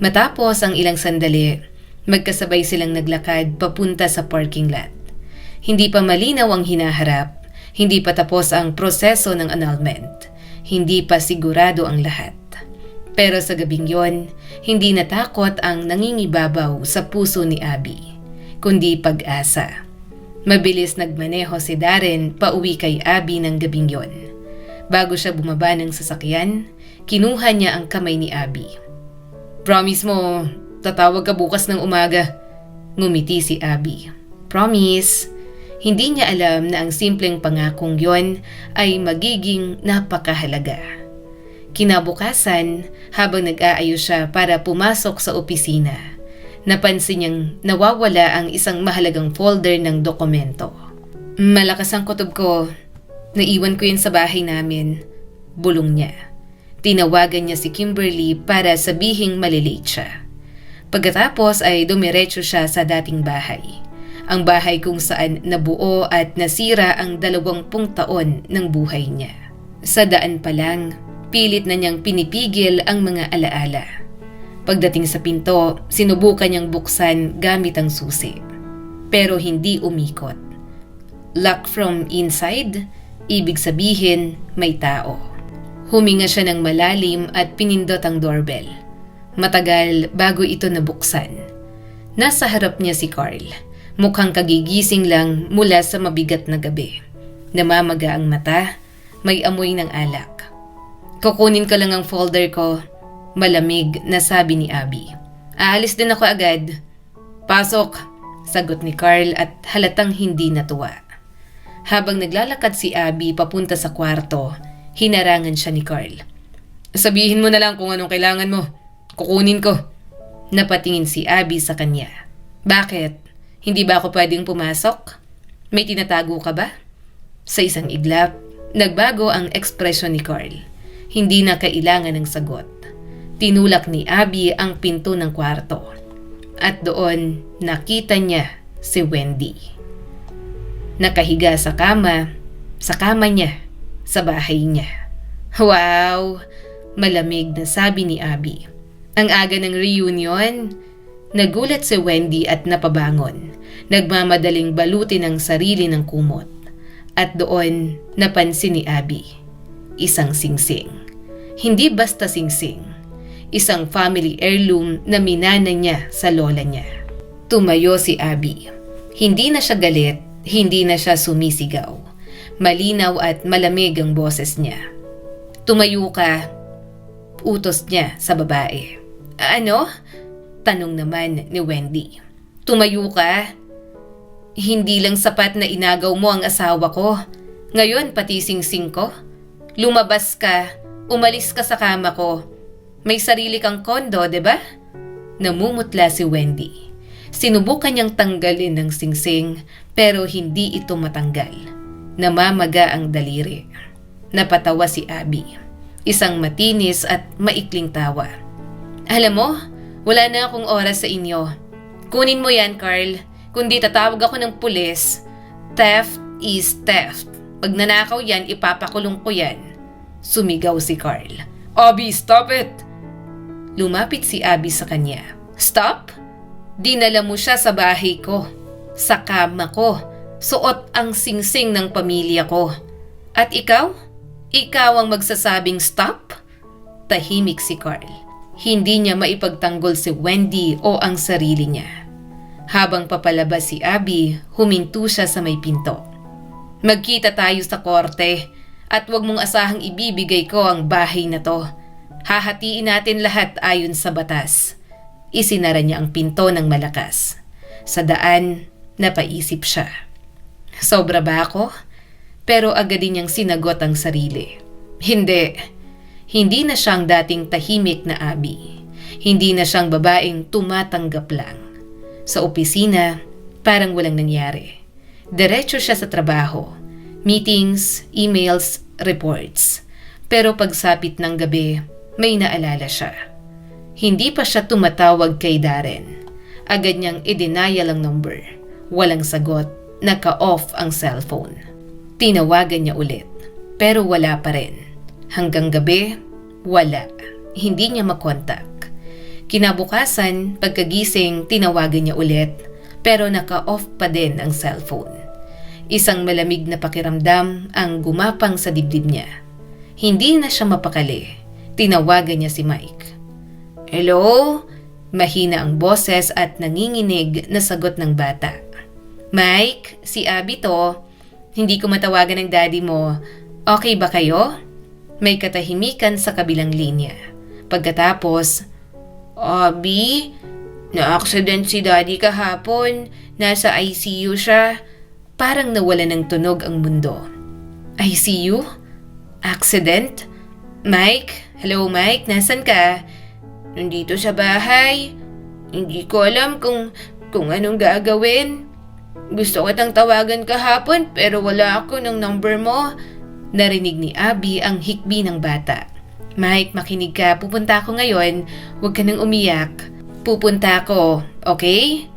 Matapos ang ilang sandali, magkasabay silang naglakad papunta sa parking lot. Hindi pa malinaw ang hinaharap, hindi pa tapos ang proseso ng annulment, hindi pa sigurado ang lahat. Pero sa gabing yon, hindi natakot ang nangingibabaw sa puso ni Abby, kundi pag-asa. Mabilis nagmaneho si Darren pauwi kay Abby ng gabing yon. Bago siya bumaba ng sasakyan, kinuha niya ang kamay ni Abby. Promise mo, tatawag ka bukas ng umaga. Ngumiti si Abby. Promise. Hindi niya alam na ang simpleng pangakong yon ay magiging napakahalaga. Kinabukasan, habang nag-aayos siya para pumasok sa opisina, napansin niyang nawawala ang isang mahalagang folder ng dokumento. Malakas ang kutob ko. Naiwan ko yun sa bahay namin. Bulong niya. Tinawagan niya si Kimberly para sabihing malilate siya. Pagkatapos ay dumiretso siya sa dating bahay. Ang bahay kung saan nabuo at nasira ang 20 taon ng buhay niya. Sa daan pa lang, pilit na niyang pinipigil ang mga alaala. Pagdating sa pinto, sinubukan niyang buksan gamit ang susi. Pero hindi umikot. Lock from inside, ibig sabihin may tao. Huminga siya ng malalim at pinindot ang doorbell. Matagal bago ito nabuksan. Nasa harap niya si Carl. Mukhang kagigising lang mula sa mabigat na gabi. Namamaga ang mata, may amoy ng alak. Kukunin ko lang ang folder ko. Malamig na sabi ni Abby. Aalis din ako agad. Pasok, sagot ni Carl at halatang hindi natuwa. Habang naglalakad si Abby papunta sa kwarto, hinarangan siya ni Carl. Sabihin mo na lang kung anong kailangan mo. Kukunin ko. Napatingin si Abby sa kanya. Bakit? Hindi ba ako pwedeng pumasok? May tinatago ka ba? Sa isang iglap, nagbago ang ekspresyon ni Carl. Hindi na kailangan ng sagot. Tinulak ni Abby ang pinto ng kwarto. At doon, nakita niya si Wendy. Nakahiga sa kama niya, sa bahay niya. Wow! Malamig na sabi ni Abby. Ang aga ng reunion. Nagulat si Wendy at napabangon. Nagmamadaling balutin ang sarili ng kumot. At doon, napansin ni Abby. Isang singsing. Hindi basta singsing. Isang family heirloom na minana niya sa lola niya. Tumayo si Abby. Hindi na siya galit, hindi na siya sumisigaw. Malinaw at malamig ang boses niya. Tumayo ka. Utos niya sa babae. Ano? Tanong naman ni Wendy. Tumayo ka? Hindi lang sapat na inagaw mo ang asawa ko. Ngayon pati singsing ko. Lumabas ka, umalis ka sa kama ko. May sarili kang kondo, 'di ba? Namumutla si Wendy. Sinubukan niyang tanggalin ng singsing pero hindi ito matanggal. Namamaga ang daliri. Napatawa si Abby. Isang matinis at maikling tawa. Alam mo, wala na akong oras sa inyo. Kunin mo yan, Carl. Kundi tatawag ako ng pulis. Theft is theft. Pag nanakaw yan, ipapakulong ko yan. Sumigaw si Carl. Abby, stop it! Lumapit si Abby sa kanya. Stop? Dinala mo siya sa bahay ko. Sa kama ko. Suot ang singsing ng pamilya ko. At ikaw? Ikaw ang magsasabing stop? Tahimik si Carl. Hindi niya maipagtanggol si Wendy o ang sarili niya. Habang papalabas si Abby, huminto siya sa may pinto. Magkita tayo sa korte at huwag mong asahang ibibigay ko ang bahay na to. Hahatiin natin lahat ayon sa batas. Isinara niya ang pinto ng malakas. Sa daan, napaisip siya. Sobra ba ako? Pero agad din niyang sinagot ang sarili. Hindi. Hindi na siyang dating tahimik na Abby. Hindi na siyang babaeng tumatanggap lang. Sa opisina, parang walang nangyari. Diretso siya sa trabaho. Meetings, emails, reports. Pero pagsapit ng gabi, may naalala siya. Hindi pa siya tumatawag kay Darren. Agad niyang i-denial ang number. Walang sagot, naka-off ang cellphone. Tinawagan niya ulit, pero wala pa rin. Hanggang gabi, wala. Hindi niya makontak. Kinabukasan, pagkagising, tinawagan niya ulit, pero naka-off pa din ang cellphone. Isang malamig na pakiramdam ang gumapang sa dibdib niya. Hindi na siya mapakali. Tinawagan niya si Mike. Hello? Mahina ang boses at nanginginig na sagot ng bata. Mike, si Abby to. Hindi ko matawagan ng daddy mo. Okay ba kayo? May katahimikan sa kabilang linya. Pagkatapos, Abby, na-accident si daddy kahapon. Nasa ICU siya. Parang nawala ng tunog ang mundo. ICU? Accident? Mike? Hello Mike, nasan ka? Nandito sa bahay. Hindi ko alam kung anong gagawin. Gusto kitang tawagan kahapon pero wala ako ng number mo. Narinig ni Abby ang hikbi ng bata. Mike, makinig ka. Pupunta ako ngayon. Huwag ka nang umiyak. Pupunta ako, okay?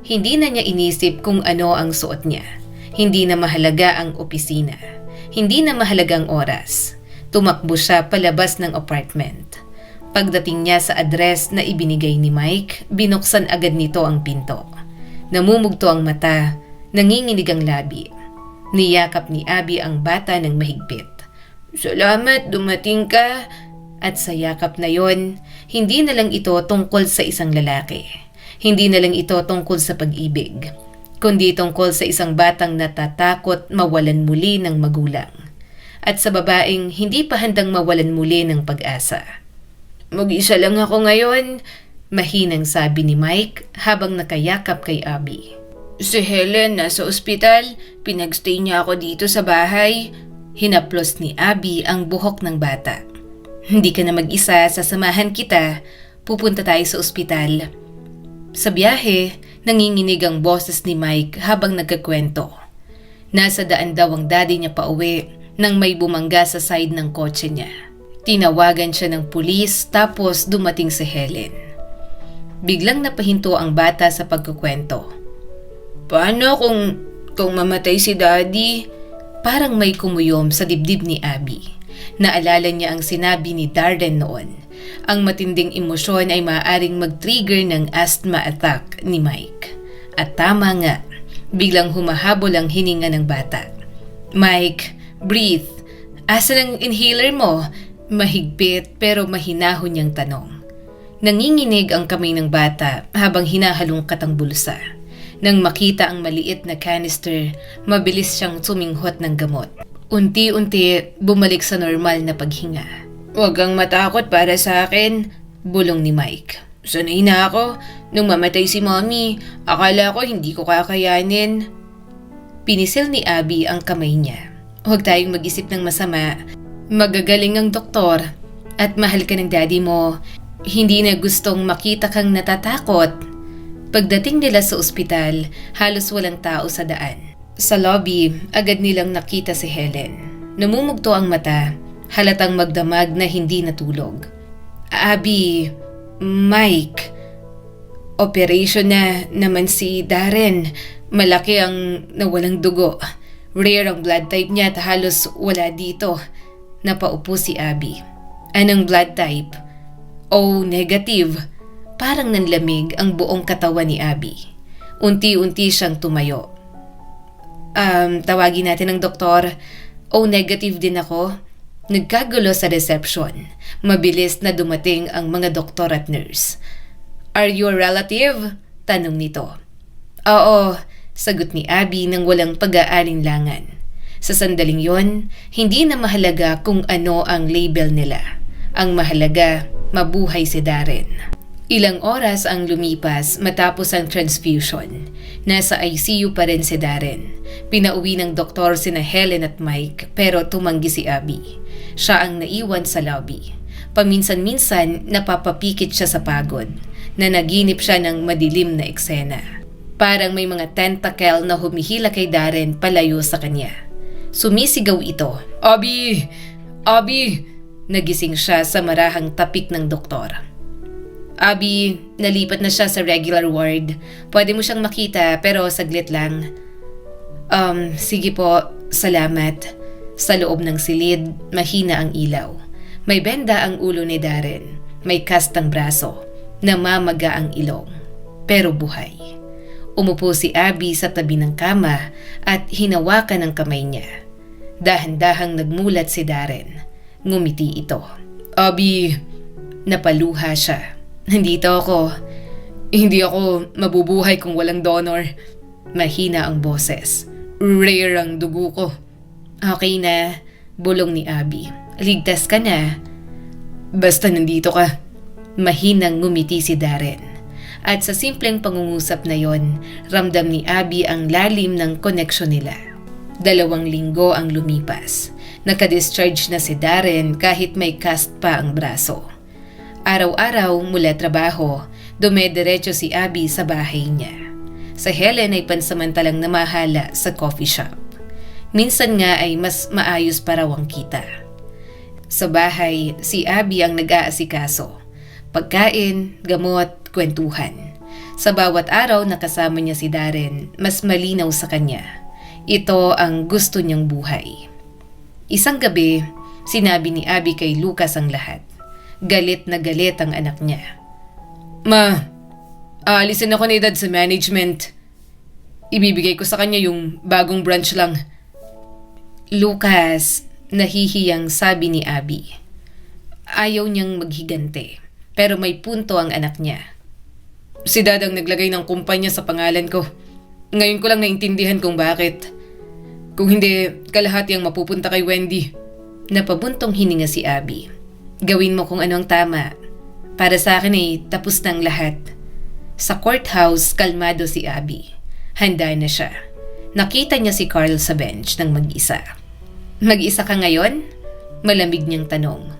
Hindi na niya inisip kung ano ang suot niya. Hindi na mahalaga ang opisina. Hindi na mahalaga ang oras. Tumakbo siya palabas ng apartment. Pagdating niya sa address na ibinigay ni Mike, binuksan agad nito ang pinto. Namumugto ang mata, nanginginig ang labi. Niyakap ni Abby ang bata ng mahigpit. Salamat, dumating ka. At sa yakap na yon, hindi na lang ito tungkol sa isang lalaki. Hindi na lang ito tungkol sa pag-ibig, kundi tungkol sa isang batang natatakot mawalan muli ng magulang. At sa babaeng hindi pa handang mawalan muli ng pag-asa. Mag-isa lang ako ngayon, mahinang sabi ni Mike habang nakayakap kay Abby. Si Helen nasa ospital, pinagstay niya ako dito sa bahay. Hinaplos ni Abby ang buhok ng bata. Hindi ka na mag-isa, sasamahan kita. Pupunta tayo sa ospital. Sa biyahe, nanginginig ang boses ni Mike habang nagkakwento. Nasa daan daw ang daddy niya pauwi nang may bumangga sa side ng kotse niya. Tinawagan siya ng pulis tapos dumating si Helen. Biglang napahinto ang bata sa pagkukwento. Paano kung mamatay si daddy? Parang may kumuyom sa dibdib ni Abby. Naalala niya ang sinabi ni Darren noon. Ang matinding emosyon ay maaaring mag-trigger ng asthma attack ni Mike. At tama nga, biglang humahabol ang hininga ng bata. Mike, breathe. Asan ang inhaler mo? Mahigpit pero mahinahon niyang tanong. Nanginginig ang kamay ng bata habang hinahalungkat ang bulsa. Nang makita ang maliit na canister, mabilis siyang suminghot ng gamot. Unti-unti, bumalik sa normal na paghinga. Huwag kang matakot para sa akin, bulong ni Mike. Sanay na ako. Nung mamatay si Mommy, akala ko hindi ko kakayanin. Pinisil ni Abby ang kamay niya. Huwag tayong mag-isip ng masama. Magagaling ang doktor at mahal ka ng daddy mo. Hindi na gustong makita kang natatakot. Pagdating nila sa ospital, halos walang tao sa daan. Sa lobby, agad nilang nakita si Helen. Namumugto ang mata, halatang magdamag na hindi natulog. Abby, Mike, operation na naman si Darren. Malaki ang nawalang dugo. Rare ang blood type niya at halos wala dito. Napaupo si Abby. Anong blood type? O negative. Parang nanlamig ang buong katawan ni Abby. Unti-unti siyang tumayo. Tawagin natin ang doktor. O negative din ako. Nagkagulo sa reception. Mabilis na dumating ang mga doktor at nurse. Are you a relative? Tanong nito. Oo, sagot ni Abby nang walang pag-aalinlangan. Sa sandaling yon, hindi na mahalaga kung ano ang label nila. Ang mahalaga, mabuhay si Darren. Ilang oras ang lumipas matapos ang transfusion. Nasa ICU pa rin si Darren. Pinauwi ng doktor sina Helen at Mike pero tumanggi si Abby. Siya ang naiwan sa lobby. Paminsan-minsan napapapikit siya sa pagod. Nanaginip siya ng madilim na eksena. Parang may mga tentacle na humihila kay Darren palayo sa kanya. Sumisigaw ito. Abby! Abby! Nagising siya sa marahang tapik ng doktor. Abby, nalipat na siya sa regular ward. Pwede mo siyang makita pero saglit lang. Sige po, salamat. Sa loob ng silid, mahina ang ilaw. May benda ang ulo ni Darren. May cast ang braso. Namamaga ang ilong. Pero buhay. Umupo si Abby sa tabi ng kama at hinawakan ang kamay niya. Dahan-dahang nagmulat si Darren. Ngumiti ito. Abby, napaluha siya. Nandito ako. Hindi ako mabubuhay kung walang donor. Mahina ang boses. Rare ang dugo ko. Okay na, bulong ni Abby. Ligtas ka na. Basta nandito ka. Mahinang ngumiti si Darren. At sa simpleng pangungusap na yon, ramdam ni Abby ang lalim ng koneksyon nila. 2 linggo ang lumipas. Nakadischarge na si Darren kahit may cast pa ang braso. Araw-araw mula trabaho, dumediretso si Abby sa bahay niya. Sa Helen ay pansamantalang namahala sa coffee shop. Minsan nga ay mas maayos pa raw ang kita. Sa bahay, si Abby ang nag-aasikaso. Pagkain, gamot, kwentuhan. Sa bawat araw na kasama niya si Darren, mas malinaw sa kanya. Ito ang gusto niyang buhay. Isang gabi, sinabi ni Abby kay Lucas ang lahat. Galit na galit ang anak niya. Ma, aalisin ako ni Dad sa management. Ibibigay ko sa kanya yung bagong branch lang. Lucas, nahihiyang sabi ni Abby. Ayaw niyang maghigante, pero may punto ang anak niya. Si Dad ang naglagay ng kumpanya sa pangalan ko. Ngayon ko lang naintindihan kung bakit. Kung hindi, kalahati ang mapupunta kay Wendy. Napabuntong hininga si Abby. Gawin mo kung ano ang tama. Para sa akin ay tapos na ang lahat. Sa courthouse, kalmado si Abby. Handa na siya. Nakita niya si Carl sa bench ng mag-isa. Mag-isa ka ngayon? Malamig niyang tanong.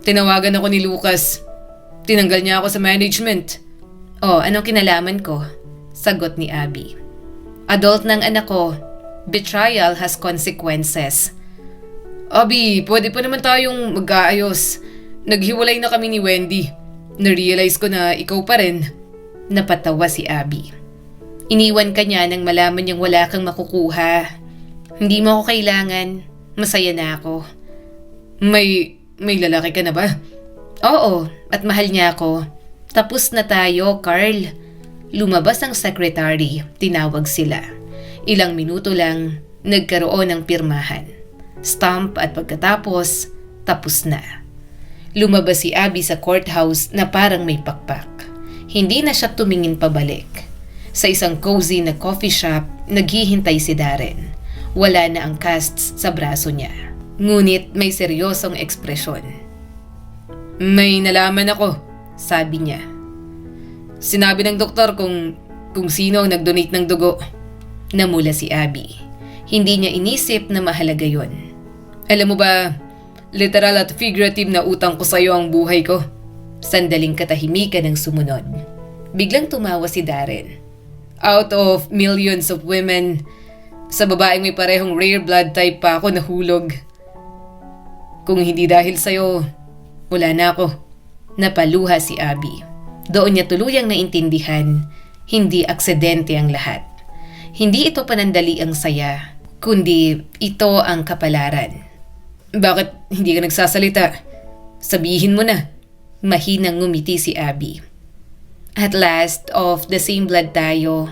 Tinawagan ako ni Lucas. Tinanggal niya ako sa management. Oh, anong kinalaman ko? Sagot ni Abby. Adult ng anak ko. Betrayal has consequences. Abby, pwede pa naman tayong mag-aayos. Naghiwalay na kami ni Wendy. Narealize ko na ikaw pa rin. Napatawa si Abby. Iniwan ka niya nang malaman niyang wala kang makukuha. Hindi mo ako kailangan. Masaya na ako. May lalaki ka na ba? Oo, at mahal niya ako. Tapos na tayo, Carl. Lumabas ang secretary. Tinawag sila. Ilang minuto lang, nagkaroon ng pirmahan. Stamp at pagkatapos, tapos na. Lumabas si Abby sa courthouse na parang may pakpak. Hindi na siya tumingin pabalik. Sa isang cozy na coffee shop, naghihintay si Darren. Wala na ang casts sa braso niya. Ngunit may seryosong ekspresyon. May nalaman ako, sabi niya. Sinabi ng doktor kung sino ang nag-donate ng dugo. Namula si Abby. Hindi niya inisip na mahalaga yon. Alam mo ba, literal at figurative na utang ko sa iyo ang buhay ko. Sandaling katahimikan ang sumunod. Biglang tumawa si Darren. Out of millions of women, sa babaeng may parehong rare blood type pa ako nahulog. Kung hindi dahil sa'yo, wala na ako. Napaluha si Abby. Doon niya tuluyang naintindihan, hindi aksidente ang lahat. Hindi ito panandali ang saya, kundi ito ang kapalaran. Bakit hindi ka nagsasalita? Sabihin mo na. Mahinang ngumiti si Abby. At last, of the same blood tayo.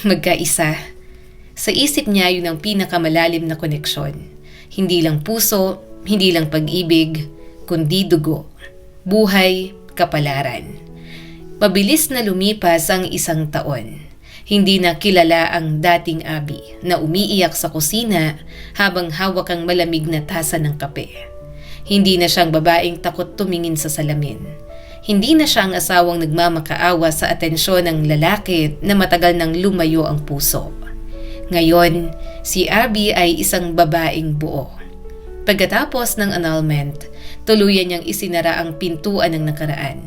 Magkaisa. Sa isip niya yun ang pinakamalalim na koneksyon. Hindi lang puso, hindi lang pag-ibig, kundi dugo. Buhay, kapalaran. Mabilis na lumipas ang isang taon. Hindi na kilala ang dating Abby na umiiyak sa kusina habang hawak ang malamig na tasa ng kape. Hindi na siyang babaeng takot tumingin sa salamin. Hindi na siya ang asawang nagmamakaawa sa atensyon ng lalaki na matagal nang lumayo ang puso. Ngayon, si Abby ay isang babaeng buo. Pagkatapos ng annulment, tuluyan niyang isinara ang pintuan ng nakaraan.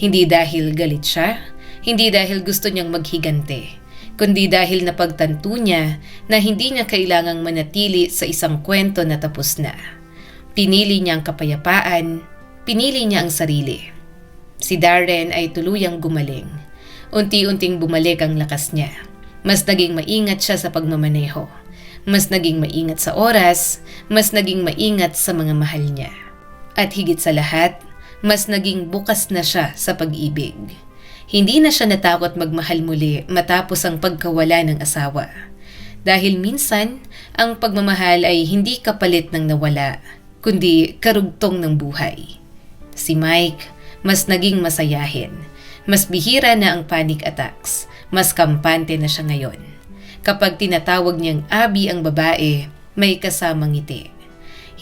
Hindi dahil galit siya, hindi dahil gusto niyang maghigante, kundi dahil napagtanto niya na hindi niya kailangang manatili sa isang kwento na tapos na. Pinili niya ang kapayapaan, pinili niya ang sarili. Si Darren ay tuluyang gumaling. Unti-unting bumalik ang lakas niya. Mas naging maingat siya sa pagmamaneho. Mas naging maingat sa oras, mas naging maingat sa mga mahal niya. At higit sa lahat, mas naging bukas na siya sa pag-ibig. Hindi na siya natakot magmahal muli matapos ang pagkawala ng asawa. Dahil minsan, ang pagmamahal ay hindi kapalit ng nawala, kundi karugtong ng buhay. Si Mike, mas naging masayahin. Mas bihira na ang panic attacks. Mas kampante na siya ngayon. Kapag tinatawag niyang Abby ang babae, may kasamang ngiti.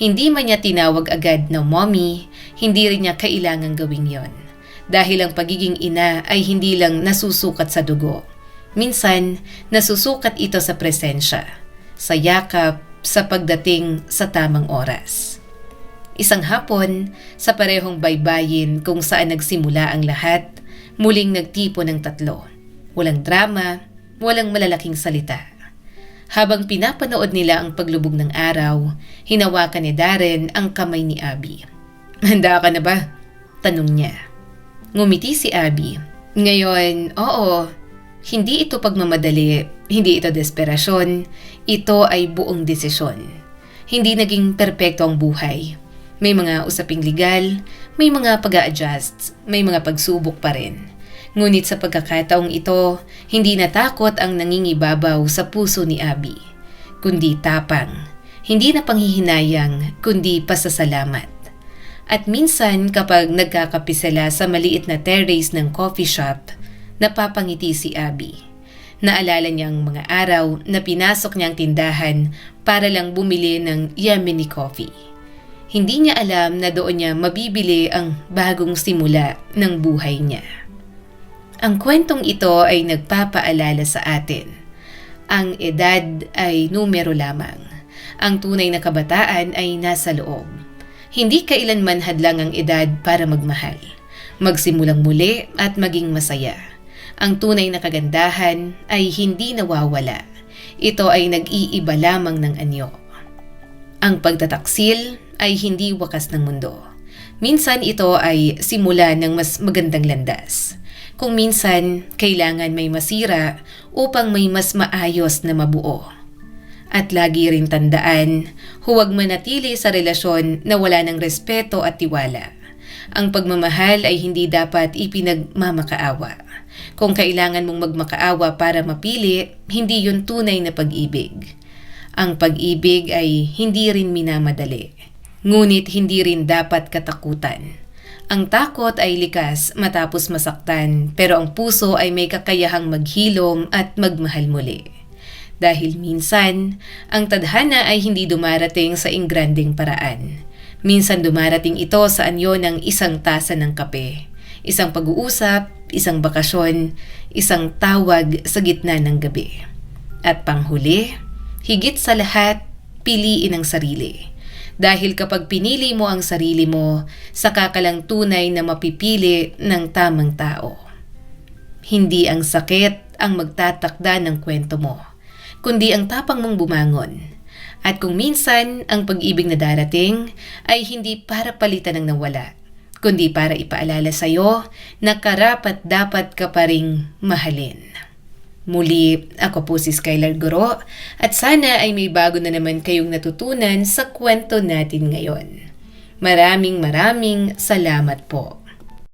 Hindi man niya tinawag agad na mommy, hindi rin niya kailangang gawin yon. Dahil ang pagiging ina ay hindi lang nasusukat sa dugo. Minsan, nasusukat ito sa presensya, sa yakap, sa pagdating sa tamang oras. Isang hapon, sa parehong baybayin kung saan nagsimula ang lahat, muling nagtipo ng tatlo. Walang drama, walang malalaking salita. Habang pinapanood nila ang paglubog ng araw, hinawakan ni Darren ang kamay ni Abby. Handa ka na ba? Tanong niya. Ngumiti si Abby. Ngayon, oo. Hindi ito pagmamadali, hindi ito desperasyon, ito ay buong desisyon. Hindi naging perpekto ang buhay. May mga usaping legal, may mga pag-a-adjust, may mga pagsubok pa rin. Ngunit sa pagkakataong ito, hindi natakot ang nangingibabaw sa puso ni Abby, kundi tapang. Hindi na panghihinayang kundi pasasalamat. At minsan kapag nagkakape sila sa maliit na terrace ng coffee shop, napapangiti si Abby. Naalala niya ang mga araw na pinasok niya ang tindahan para lang bumili ng Yemeni coffee. Hindi niya alam na doon niya mabibili ang bagong simula ng buhay niya. Ang kwentong ito ay nagpapaalala sa atin. Ang edad ay numero lamang. Ang tunay na kabataan ay nasa loob. Hindi kailanman hadlang ang edad para magmahal, magsimulang muli at maging masaya. Ang tunay na kagandahan ay hindi nawawala. Ito ay nag-iiba lamang ng anyo. Ang pagtataksil ay hindi wakas ng mundo. Minsan ito ay simula ng mas magandang landas. Kung minsan, kailangan may masira upang may mas maayos na mabuo. At lagi rin tandaan, huwag manatili sa relasyon na wala ng respeto at tiwala. Ang pagmamahal ay hindi dapat ipinagmamakaawa. Kung kailangan mong magmakaawa para mapili, hindi yun tunay na pag-ibig. Ang pag-ibig ay hindi rin minamadali. Ngunit hindi rin dapat katakutan. Ang takot ay likas matapos masaktan, pero ang puso ay may kakayahang maghilom at magmahal muli. Dahil minsan, ang tadhana ay hindi dumarating sa ingranding paraan. Minsan dumarating ito sa anyo ng isang tasa ng kape, isang pag-uusap, isang bakasyon, isang tawag sa gitna ng gabi. At panghuli, higit sa lahat, piliin ang sarili. Dahil kapag pinili mo ang sarili mo, saka ka lang tunay na mapipili ng tamang tao. Hindi ang sakit ang magtatakda ng kwento mo, kundi ang tapang mong bumangon. At kung minsan ang pag-ibig na darating ay hindi para palitan ng nawala, kundi para ipaalala sa'yo na karapat dapat ka pa ring mahalin. Muli, ako po si Skylar Guro at sana ay may bago na naman kayong natutunan sa kwento natin ngayon. Maraming salamat po.